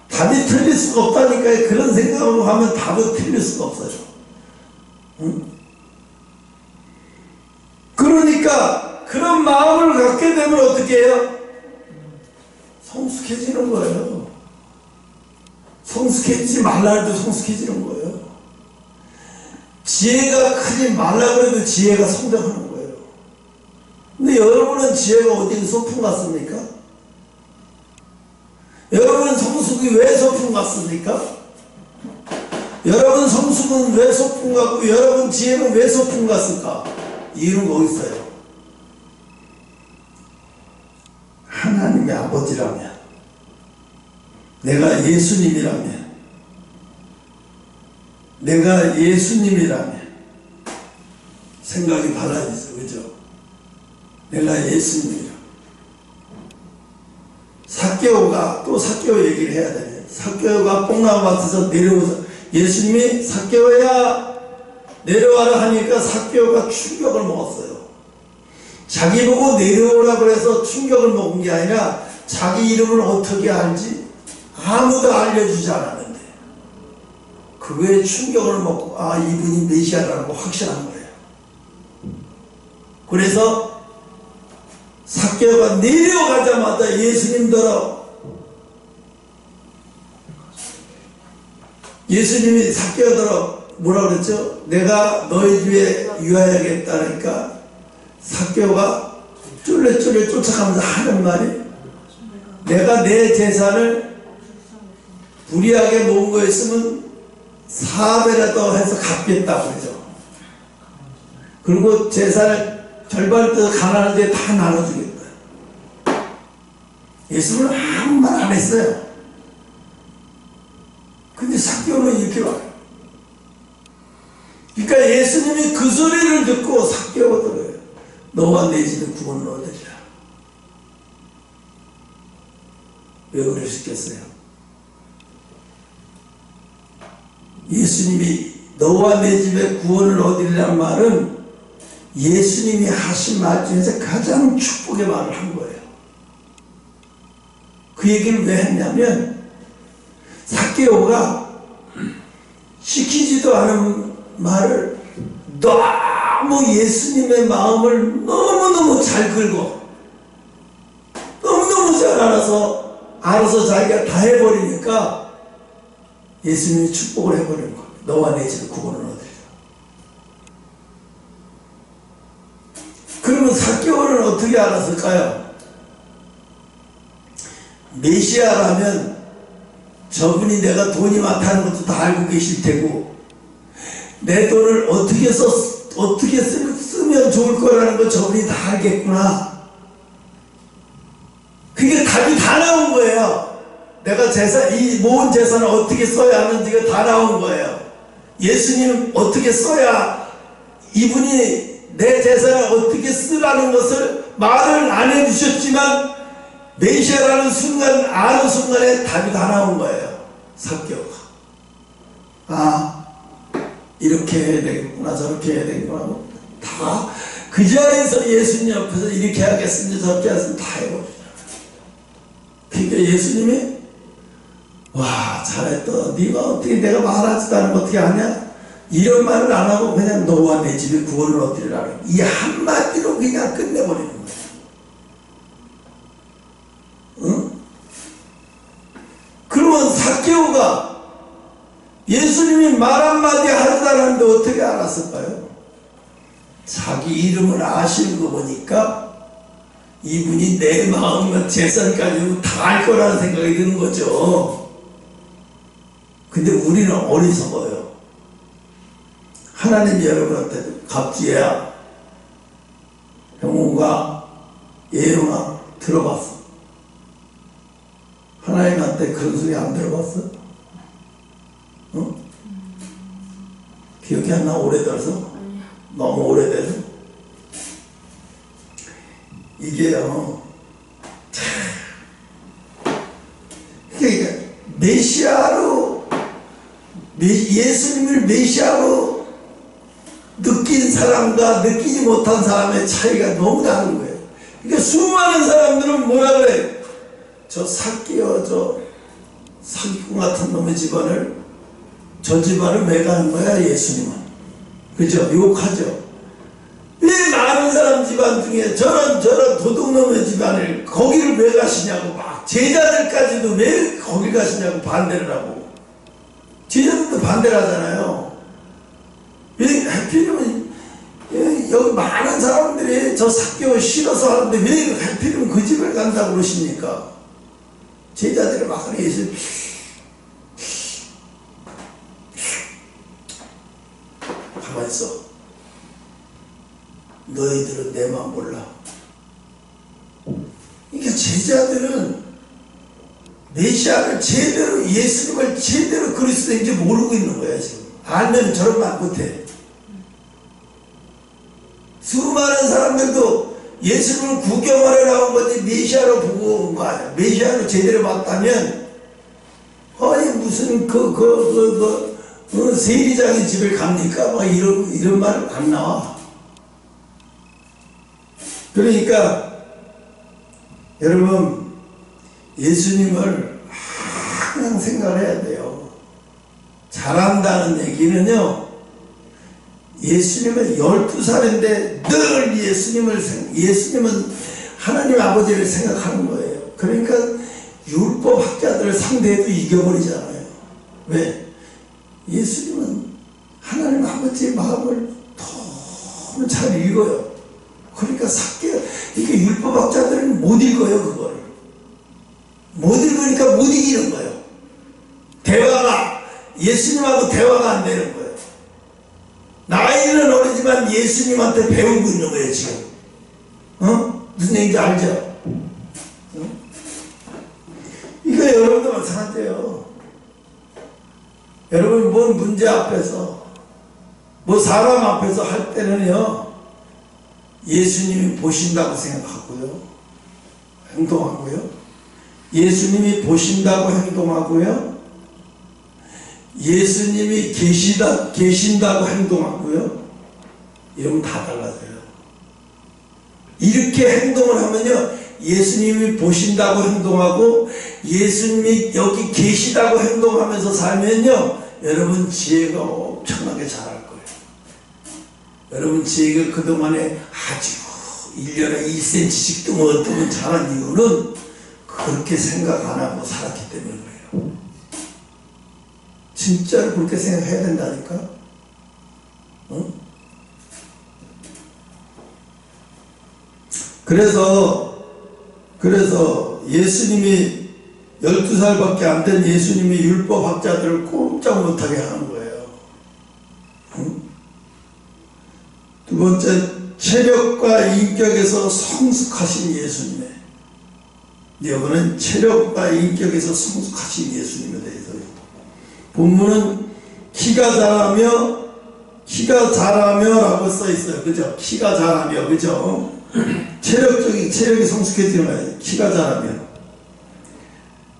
답이 틀릴 수가 없다니까요. 그런 생각으로 하면 답은 틀릴 수가 없어요. 응? 그러니까 그런 마음을 갖게 되면 어떻게 해요? 성숙해지는 거예요. 성숙해지지 말라 해도 성숙해지는 거예요. 지혜가 크지 말라 그래도 지혜가 성장하는 거예요. 근데 여러분은 지혜가 어디 소풍 갔습니까? 여러분 성숙이 왜 소풍 갔습니까? 여러분 성숙은 왜 소풍 가고 여러분 지혜는 왜 소풍 갔을까? 이유는 거기 있어요. 하나님의 아버지라면, 내가 예수님이라면, 생각이 달라지죠. 그죠? 내가 예수님이라. 삭개오 얘기를 해야 되네요. 삭개오가 뽕나무밭에서 내려오서 예수님이 삭개오야 내려와라 하니까 삭개오가 충격을 먹었어요. 자기 보고 내려오라 그래서 충격을 먹은 게 아니라 자기 이름을 어떻게 알지? 아무도 알려주지 않았는데 그거에 충격을 먹고 이분이 메시아라는 거 확신한 거예요. 그래서 삭개오가 내려가자마자 예수님이 삭개오더러 뭐라 그랬죠? 내가 너희 집에 유하야겠다니까 삭개오가 쫄래쫄래 쫓아가면서 하는 말이 내가 내 재산을 불의하게 모은 거였으면 4배라도 해서 갚겠다고 그러죠. 그리고 재산을 절반을 더 가난한 데 다 나눠주겠다. 예수님은 아무 말 안 했어요. 근데 삭개오는 이렇게 말해요. 그러니까 예수님이 그 소리를 듣고 삭개오가 들어요. 너와 내 집에 구원을 얻으리라. 왜 그러셨겠어요? 예수님이 너와 내 집에 구원을 얻으리라는 말은 예수님이 하신 말 중에서 가장 축복의 말을 한 거예요. 그 얘기를 왜 했냐면 삭개오가 시키지도 않은 말을 너무 예수님의 마음을 너무너무 잘 긁어 너무너무 잘 알아서 자기가 다 해버리니까 예수님이 축복을 해버리는 거예요. 너와 내 집에 구원을 얻으리라. 그러면 삭개오는 어떻게 알았을까요? 메시아라면 저분이 내가 돈이 많다는 것도 다 알고 계실 테고 내 돈을 어떻게 쓰면 좋을 거라는 거 저분이 다 알겠구나. 그게 답이 다 나온 거예요. 내가 이 모은 재산을 어떻게 써야 하는지가 다 나온 거예요. 예수님은 어떻게 써야 이분이 내 재산을 어떻게 쓰라는 것을 말을 안 해주셨지만 메시아라는 순간 아는 순간에 답이 다 나온 거예요. 삭개오가 이렇게 해야 되겠구나 저렇게 해야 되겠구나 다 그 자리에서 예수님 옆에서 이렇게 하겠습니다 저렇게 하겠습니다 다 해버리잖아요. 그러니까 예수님이 와 잘했다 네가 어떻게 내가 말하지도 않으면 어떻게 하냐 이런 말을 안 하고 그냥 너와 내 집에 구원을 얻으리라 이 한마디로 그냥 끝내버리는 거예요. 응? 그러면 삭개오가 예수님이 말 한마디 하지도 않았는데 어떻게 알았을까요? 자기 이름을 아시는 거 보니까 이분이 내 마음과 재산까지 다 알 거라는 생각이 드는 거죠. 근데 우리는 어리석어요. 하나님이 여러분한테 갑지야 형원과 예롱아 들어봤어. 하나님한테 그런 소리 안 들어봤어? 어? 기억이 안 나? 오래돼서? 너무 오래돼서? 이게요, 그러니까 메시아로, 예수님을 메시아로 느낀 사람과 느끼지 못한 사람의 차이가 너무 다른 거예요. 그러니까 수많은 사람들은 뭐라 그래? 저 사기요, 저 사기꾼 같은 놈의 집안을, 저 집안을 왜 가는 거야, 예수님은? 그죠? 욕하죠. 왜 많은 사람 집안 중에 저런 도둑놈의 집안을 거기를 왜 가시냐고, 막 제자들까지도 왜 거기 가시냐고 반대를 하고, 제자들도 반대를 하잖아요. 왜 하필이면 여기 많은 사람들이 저 사교 싫어서 하는데 왜 하필이면 그 집을 간다고 그러십니까? 제자들이 막 예수 가만히 있어. 너희들은 내 마음 몰라. 그러니까 제자들은 메시아를 제대로, 예수님을 제대로 그리스도인지 모르고 있는 거야. 지금 알면 저런 말 못해. 수많은 사람들도 예수님을 구경하러 나온 건지 메시아로 보고 온 거 아니야. 메시아로 제대로 봤다면, 아니 무슨 세리장의 집을 갑니까? 막 이런 말 안 나와. 그러니까 여러분, 예수님을 항상 생각해야 돼요. 잘한다는 얘기는요, 예수님은 12살인데 늘 예수님은 하나님 아버지를 생각하는 거예요. 그러니까 율법 학자들을 상대해도 이겨버리잖아요. 왜? 예수님은 하나님 아버지의 마음을 너무 잘 읽어요. 그러니까 이게 율법 학자들은 못 읽어요. 그걸 못 읽으니까 못 이기는 거예요. 예수님하고 대화가 안 되는 거예요. 나이는 어리지만 예수님한테 배우고 있는 거예요, 지금. 무슨 얘기인지 알죠? 이거 여러분도 마찬가지예요. 여러분, 뭔 문제 앞에서, 뭐 사람 앞에서 할 때는요, 예수님이 보신다고 생각하고요, 행동하고요, 예수님이 보신다고 행동하고요, 예수님이 계신다고 행동하고요, 이러면 다 달라져요. 이렇게 행동을 하면요, 예수님이 보신다고 행동하고 예수님이 여기 계시다고 행동하면서 살면요, 여러분 지혜가 엄청나게 자랄 거예요. 여러분 지혜가 그동안에 아주 1년에 1cm씩도 어떻게 자란 이유는 그렇게 생각 안 하고 살았기 때문에 그래요. 진짜로 그렇게 생각해야 된다니까. 그래서 예수님이 12살밖에 안 된 예수님이 율법 학자들을 꼼짝 못하게 하는 거예요. 두 번째, 체력과 인격에서 성숙하신 예수님의, 여기는 체력과 인격에서 성숙하신 예수님에 대해서 본문은 키가 자라며 라고 써 있어요. 그죠? 키가 자라며, 그죠? 체력이 성숙해지는 거예요. 키가 자라며.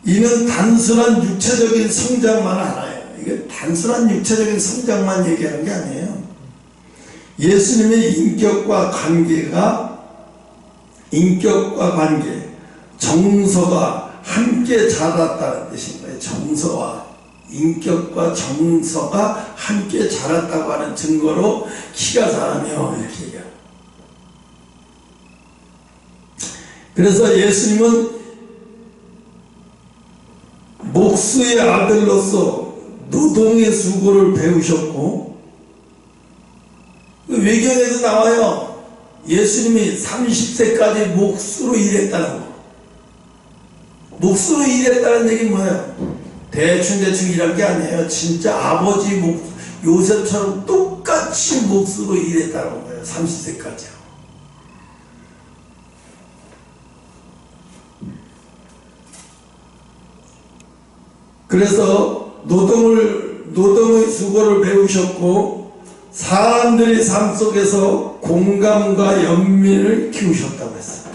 이는 단순한 육체적인 성장만 알아요. 이게 단순한 육체적인 성장만 얘기하는 게 아니에요. 예수님의 인격과 관계, 정서가 함께 자랐다는 뜻인 거예요. 인격과 정서가 함께 자랐다고 하는 증거로 키가 자라며 이렇게 얘기해요. 그래서 예수님은 목수의 아들로서 노동의 수고를 배우셨고, 외경에도 나와요. 예수님이 30세까지 목수로 일했다는 거. 목수로 일했다는 얘기는 뭐예요? 대충 일한 게 아니에요. 진짜 아버지 요셉처럼 똑같이 목수로 일했다는 거예요. 30세까지요. 그래서 노동의 수고를 배우셨고, 사람들의 삶 속에서 공감과 연민을 키우셨다고 했어요.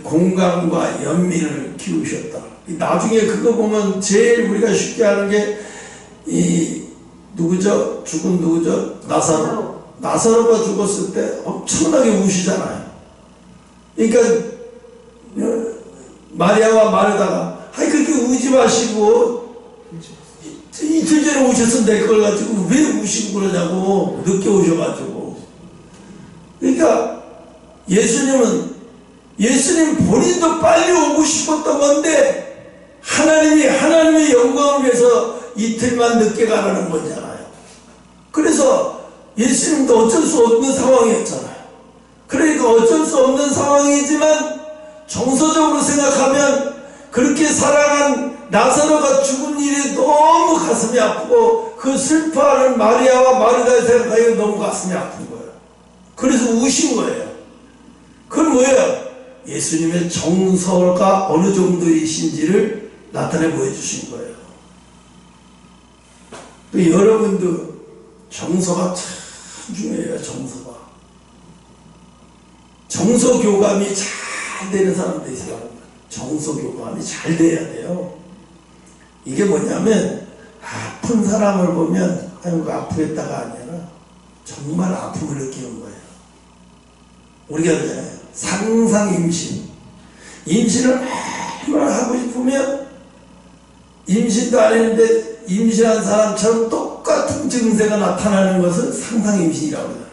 공감과 연민을 키우셨다. 나중에 그거 보면 제일 우리가 쉽게 하는 게 이 누구죠? 죽은 누구죠? 나사로가 죽었을 때 엄청나게 우시잖아요. 그러니까 마리아와 마르다가 그렇게 우지 마시고 이틀 전에 오셨으면 될 걸 가지고 왜 우시고 그러냐고, 늦게 오셔가지고. 그러니까 예수님 본인도 빨리 오고 싶었던 건데 하나님의 영광을 위해서 이틀만 늦게 가라는 거잖아요. 그래서 예수님도 어쩔 수 없는 상황이었잖아요. 그러니까 어쩔 수 없는 상황이지만 정서적으로 생각하면 그렇게 사랑한 나사로가 죽은 일이 너무 가슴이 아프고 그 슬퍼하는 마리아와 마르다를 생각하기에 너무 가슴이 아픈 거예요. 그래서 우신 거예요. 그건 뭐예요? 예수님의 정서가 어느 정도이신지를 나타내 보여주신 거예요. 또 여러분도 정서가 참 중요해요. 정서 교감이 잘 되는 사람들이 있어요. 정서 교감이 잘 돼야 돼요. 이게 뭐냐면 아픈 사람을 보면 아이고 아프겠다가 아니라 정말 아픔을 느끼는 거예요. 우리가 그러잖아요. 상상 임신을 얼마나 하고 싶으면 임신도 안 했는데 임신한 사람처럼 똑같은 증세가 나타나는 것을 상상 임신이라고 하잖아요.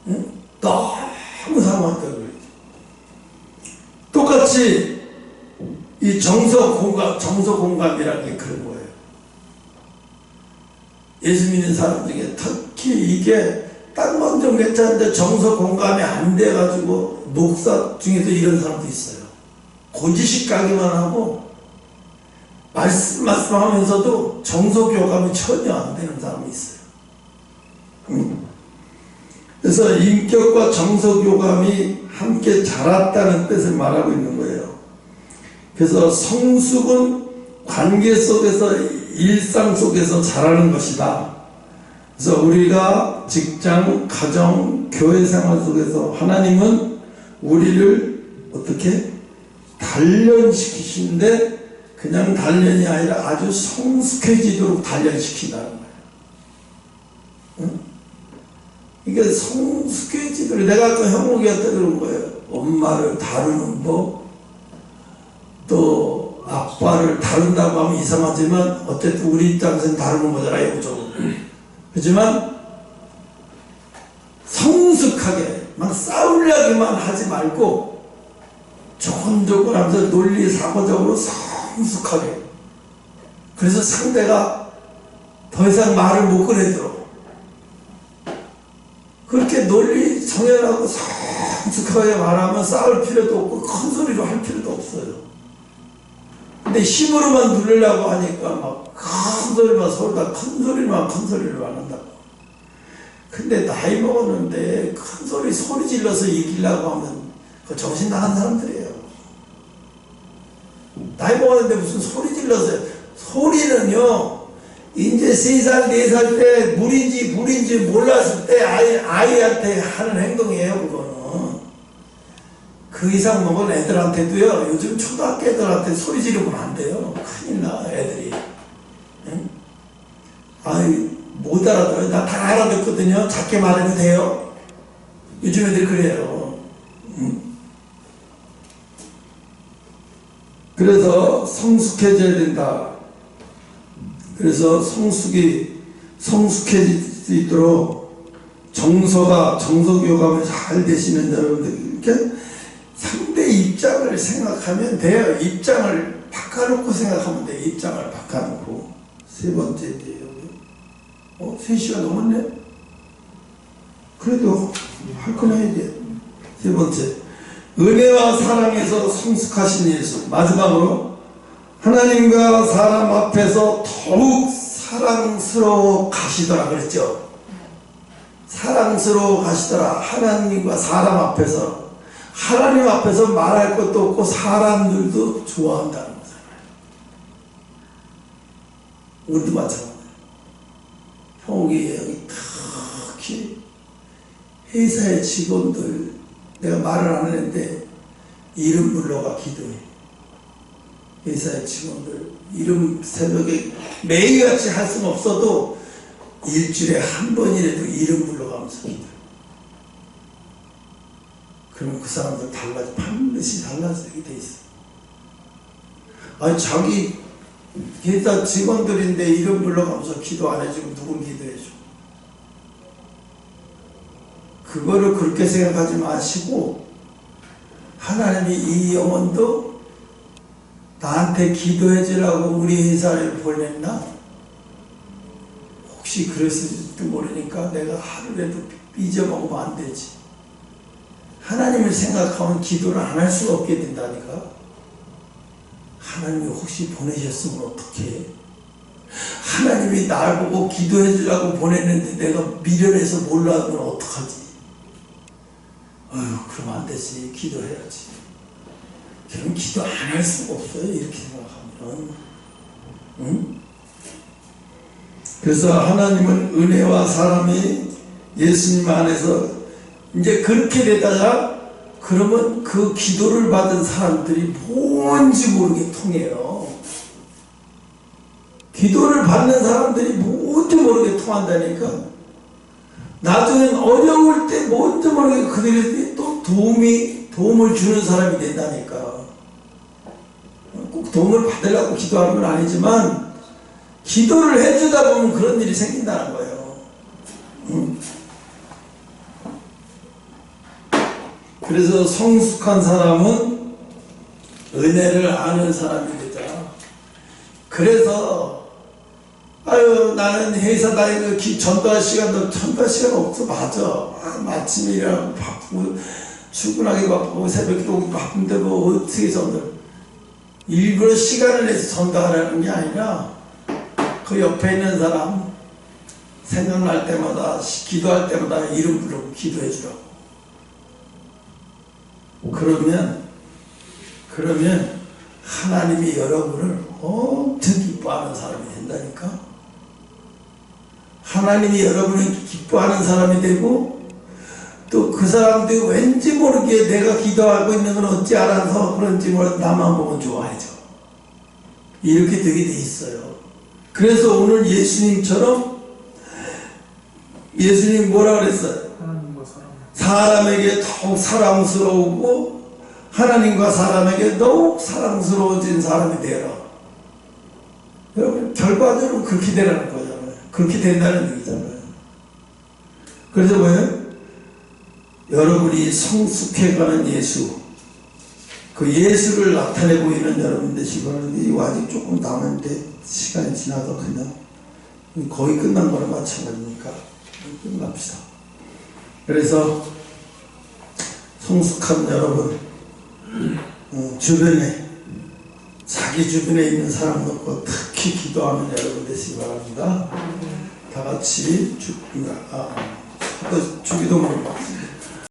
응? 너무 사랑한다고 그러죠. 똑같이 이 정서 공감이라는 게 그런 거예요. 예수 믿는 사람 중에 특히 이게 딴 건 좀 괜찮은데 정서 공감이 안 돼가지고 목사 중에서 이런 사람도 있어요. 고지식 가기만 하고 말씀하면서도 정서 교감이 전혀 안 되는 사람이 있어요. 그래서 인격과 정서 교감이 함께 자랐다는 뜻을 말하고 있는 거예요. 그래서 성숙은 관계 속에서 일상 속에서 자라는 것이다. 그래서 우리가 직장, 가정, 교회 생활 속에서 하나님은 우리를 어떻게 단련시키시는데 그냥 단련이 아니라 아주 성숙해지도록 단련시킨다는 거예요. 응? 이게 성숙해지도록, 내가 아까 형욱이한테 그런 거예요. 엄마를 다루는 법, 또 아빠를 다룬다고 하면 이상하지만 어쨌든 우리 입장에서는 다루는 거잖아요. 그죠? 그렇지만 성숙하게 막 싸우려기만 하지 말고 조곤조곤 하면서 논리 사고적으로 성숙하게, 그래서 상대가 더 이상 말을 못 꺼내도록 그렇게 논리 정연하고 성숙하게 말하면 싸울 필요도 없고 큰 소리로 할 필요도 없어요. 근데 힘으로만 누르려고 하니까 막 큰 소리만 서로 다 큰 소리만 한다고. 근데 나이 먹었는데 큰 소리 질러서 이기려고 하면 그 정신 나간 사람들이에요. 나이 먹었는데 무슨 소리 질러서, 소리는요 이제 3살 4살 때 물인지 몰랐을 때 아이한테 하는 행동이에요. 그거는 그 이상 먹은 애들한테도요, 요즘 초등학교 애들한테 소리 지르면 안 돼요. 큰일 나 애들이. 응? 못 알아들어요. 나 다 알아듣거든요. 작게 말해도 돼요. 요즘 애들 그래요. 그래서 성숙해져야 된다. 그래서 성숙해질 수 있도록 정서교감이 잘 되시는 여러분들, 이렇게 상대 입장을 생각하면 돼요. 입장을 바꿔놓고 생각하면 돼요. 입장을 바꿔놓고. 세 번째인데요. 3시간 넘었네? 그래도 할 건 해야지. 세 번째, 은혜와 사랑에서 성숙하신 예수. 마지막으로 하나님과 사람 앞에서 더욱 사랑스러워 가시더라 그랬죠. 사랑스러워 가시더라. 하나님과 사람 앞에서, 하나님 앞에서 말할 것도 없고 사람들도 좋아한다는 거잖아요. 우리도 마찬가지예요. 형욱이 여기 특히 회사의 직원들, 내가 말을 안 했는데 이름 불러가 기도해. 회사의 직원들 이름 새벽에 매일같이 할 수는 없어도 일주일에 한 번이라도 이름 불러가면서 기도해. 그러면 그 사람들 반드시 달라지게 돼 있어. 아니 자기 회사 직원들인데 이름 불러가면서 기도 안 해주면 누군 기도해줘? 그거를 그렇게 생각하지 마시고, 하나님이 이 영혼도 나한테 기도해 주라고 우리 회사를 보냈나? 혹시 그랬을지도 모르니까 내가 하루라도 삐져먹으면 안 되지. 하나님을 생각하면 기도를 안 할 수가 없게 된다니까. 하나님이 혹시 보내셨으면 어떡해? 하나님이 날 보고 기도해 주라고 보냈는데 내가 미련해서 몰라하면 어떡하지? 그러면 안 되지. 기도해야지. 그럼 기도 안 할 수가 없어요. 이렇게 생각하면. 응? 그래서 하나님은 은혜와 사람이 예수님 안에서 이제 그렇게 되다가 그러면 그 기도를 받은 사람들이 뭔지 모르게 통해요. 기도를 받는 사람들이 뭔지 모르게 통한다니까. 나중엔 어려울 때 뭔지 모르게 그들이 또 도움을 주는 사람이 된다니까. 꼭 도움을 받으려고 기도하는 건 아니지만 기도를 해주다 보면 그런 일이 생긴다는 거예요. 그래서 성숙한 사람은 은혜를 아는 사람이 되자. 그래서 나는 회사 다니고 전도할 시간도 없어. 맞아. 아침이라고 바쁘고 출근하기 바쁘고 새벽에도 오기 바쁜데 뭐 어떻게 전도? 일부러 시간을 내서 전도하라는 게 아니라 그 옆에 있는 사람 생각날 때마다 기도할 때마다 이름 부르고 기도해 주라고. 그러면 하나님이 여러분을 엄청 기뻐하는 사람이 된다니까. 하나님이 여러분을 기뻐하는 사람이 되고, 또 그 사람들이 왠지 모르게 내가 기도하고 있는 걸 어찌 알아서 그런지 몰라도 나만 보면 좋아해줘. 이렇게 되게 돼 있어요. 그래서 오늘 예수님처럼, 예수님 뭐라 그랬어요? 사람에게 더욱 사랑스러우고 하나님과 사람에게 더욱 사랑스러워진 사람이 되어라. 여러분 결과적으로 그렇게 되라는 거잖아요. 그렇게 된다는 얘기잖아요. 그래서 뭐예요? 여러분이 성숙해가는 예수, 그 예수를 나타내고 있는 여러분 되시고 하는데, 아직 조금 남았는데 시간이 지나서 그냥 거의 끝난 거랑 마찬가지니까 끝납시다. 그래서 성숙한 여러분, 주변에 자기 주변에 있는 사람 놓고 특히 기도하는 여러분 되시기 바랍니다. 다 같이 주기도문을 받습니다.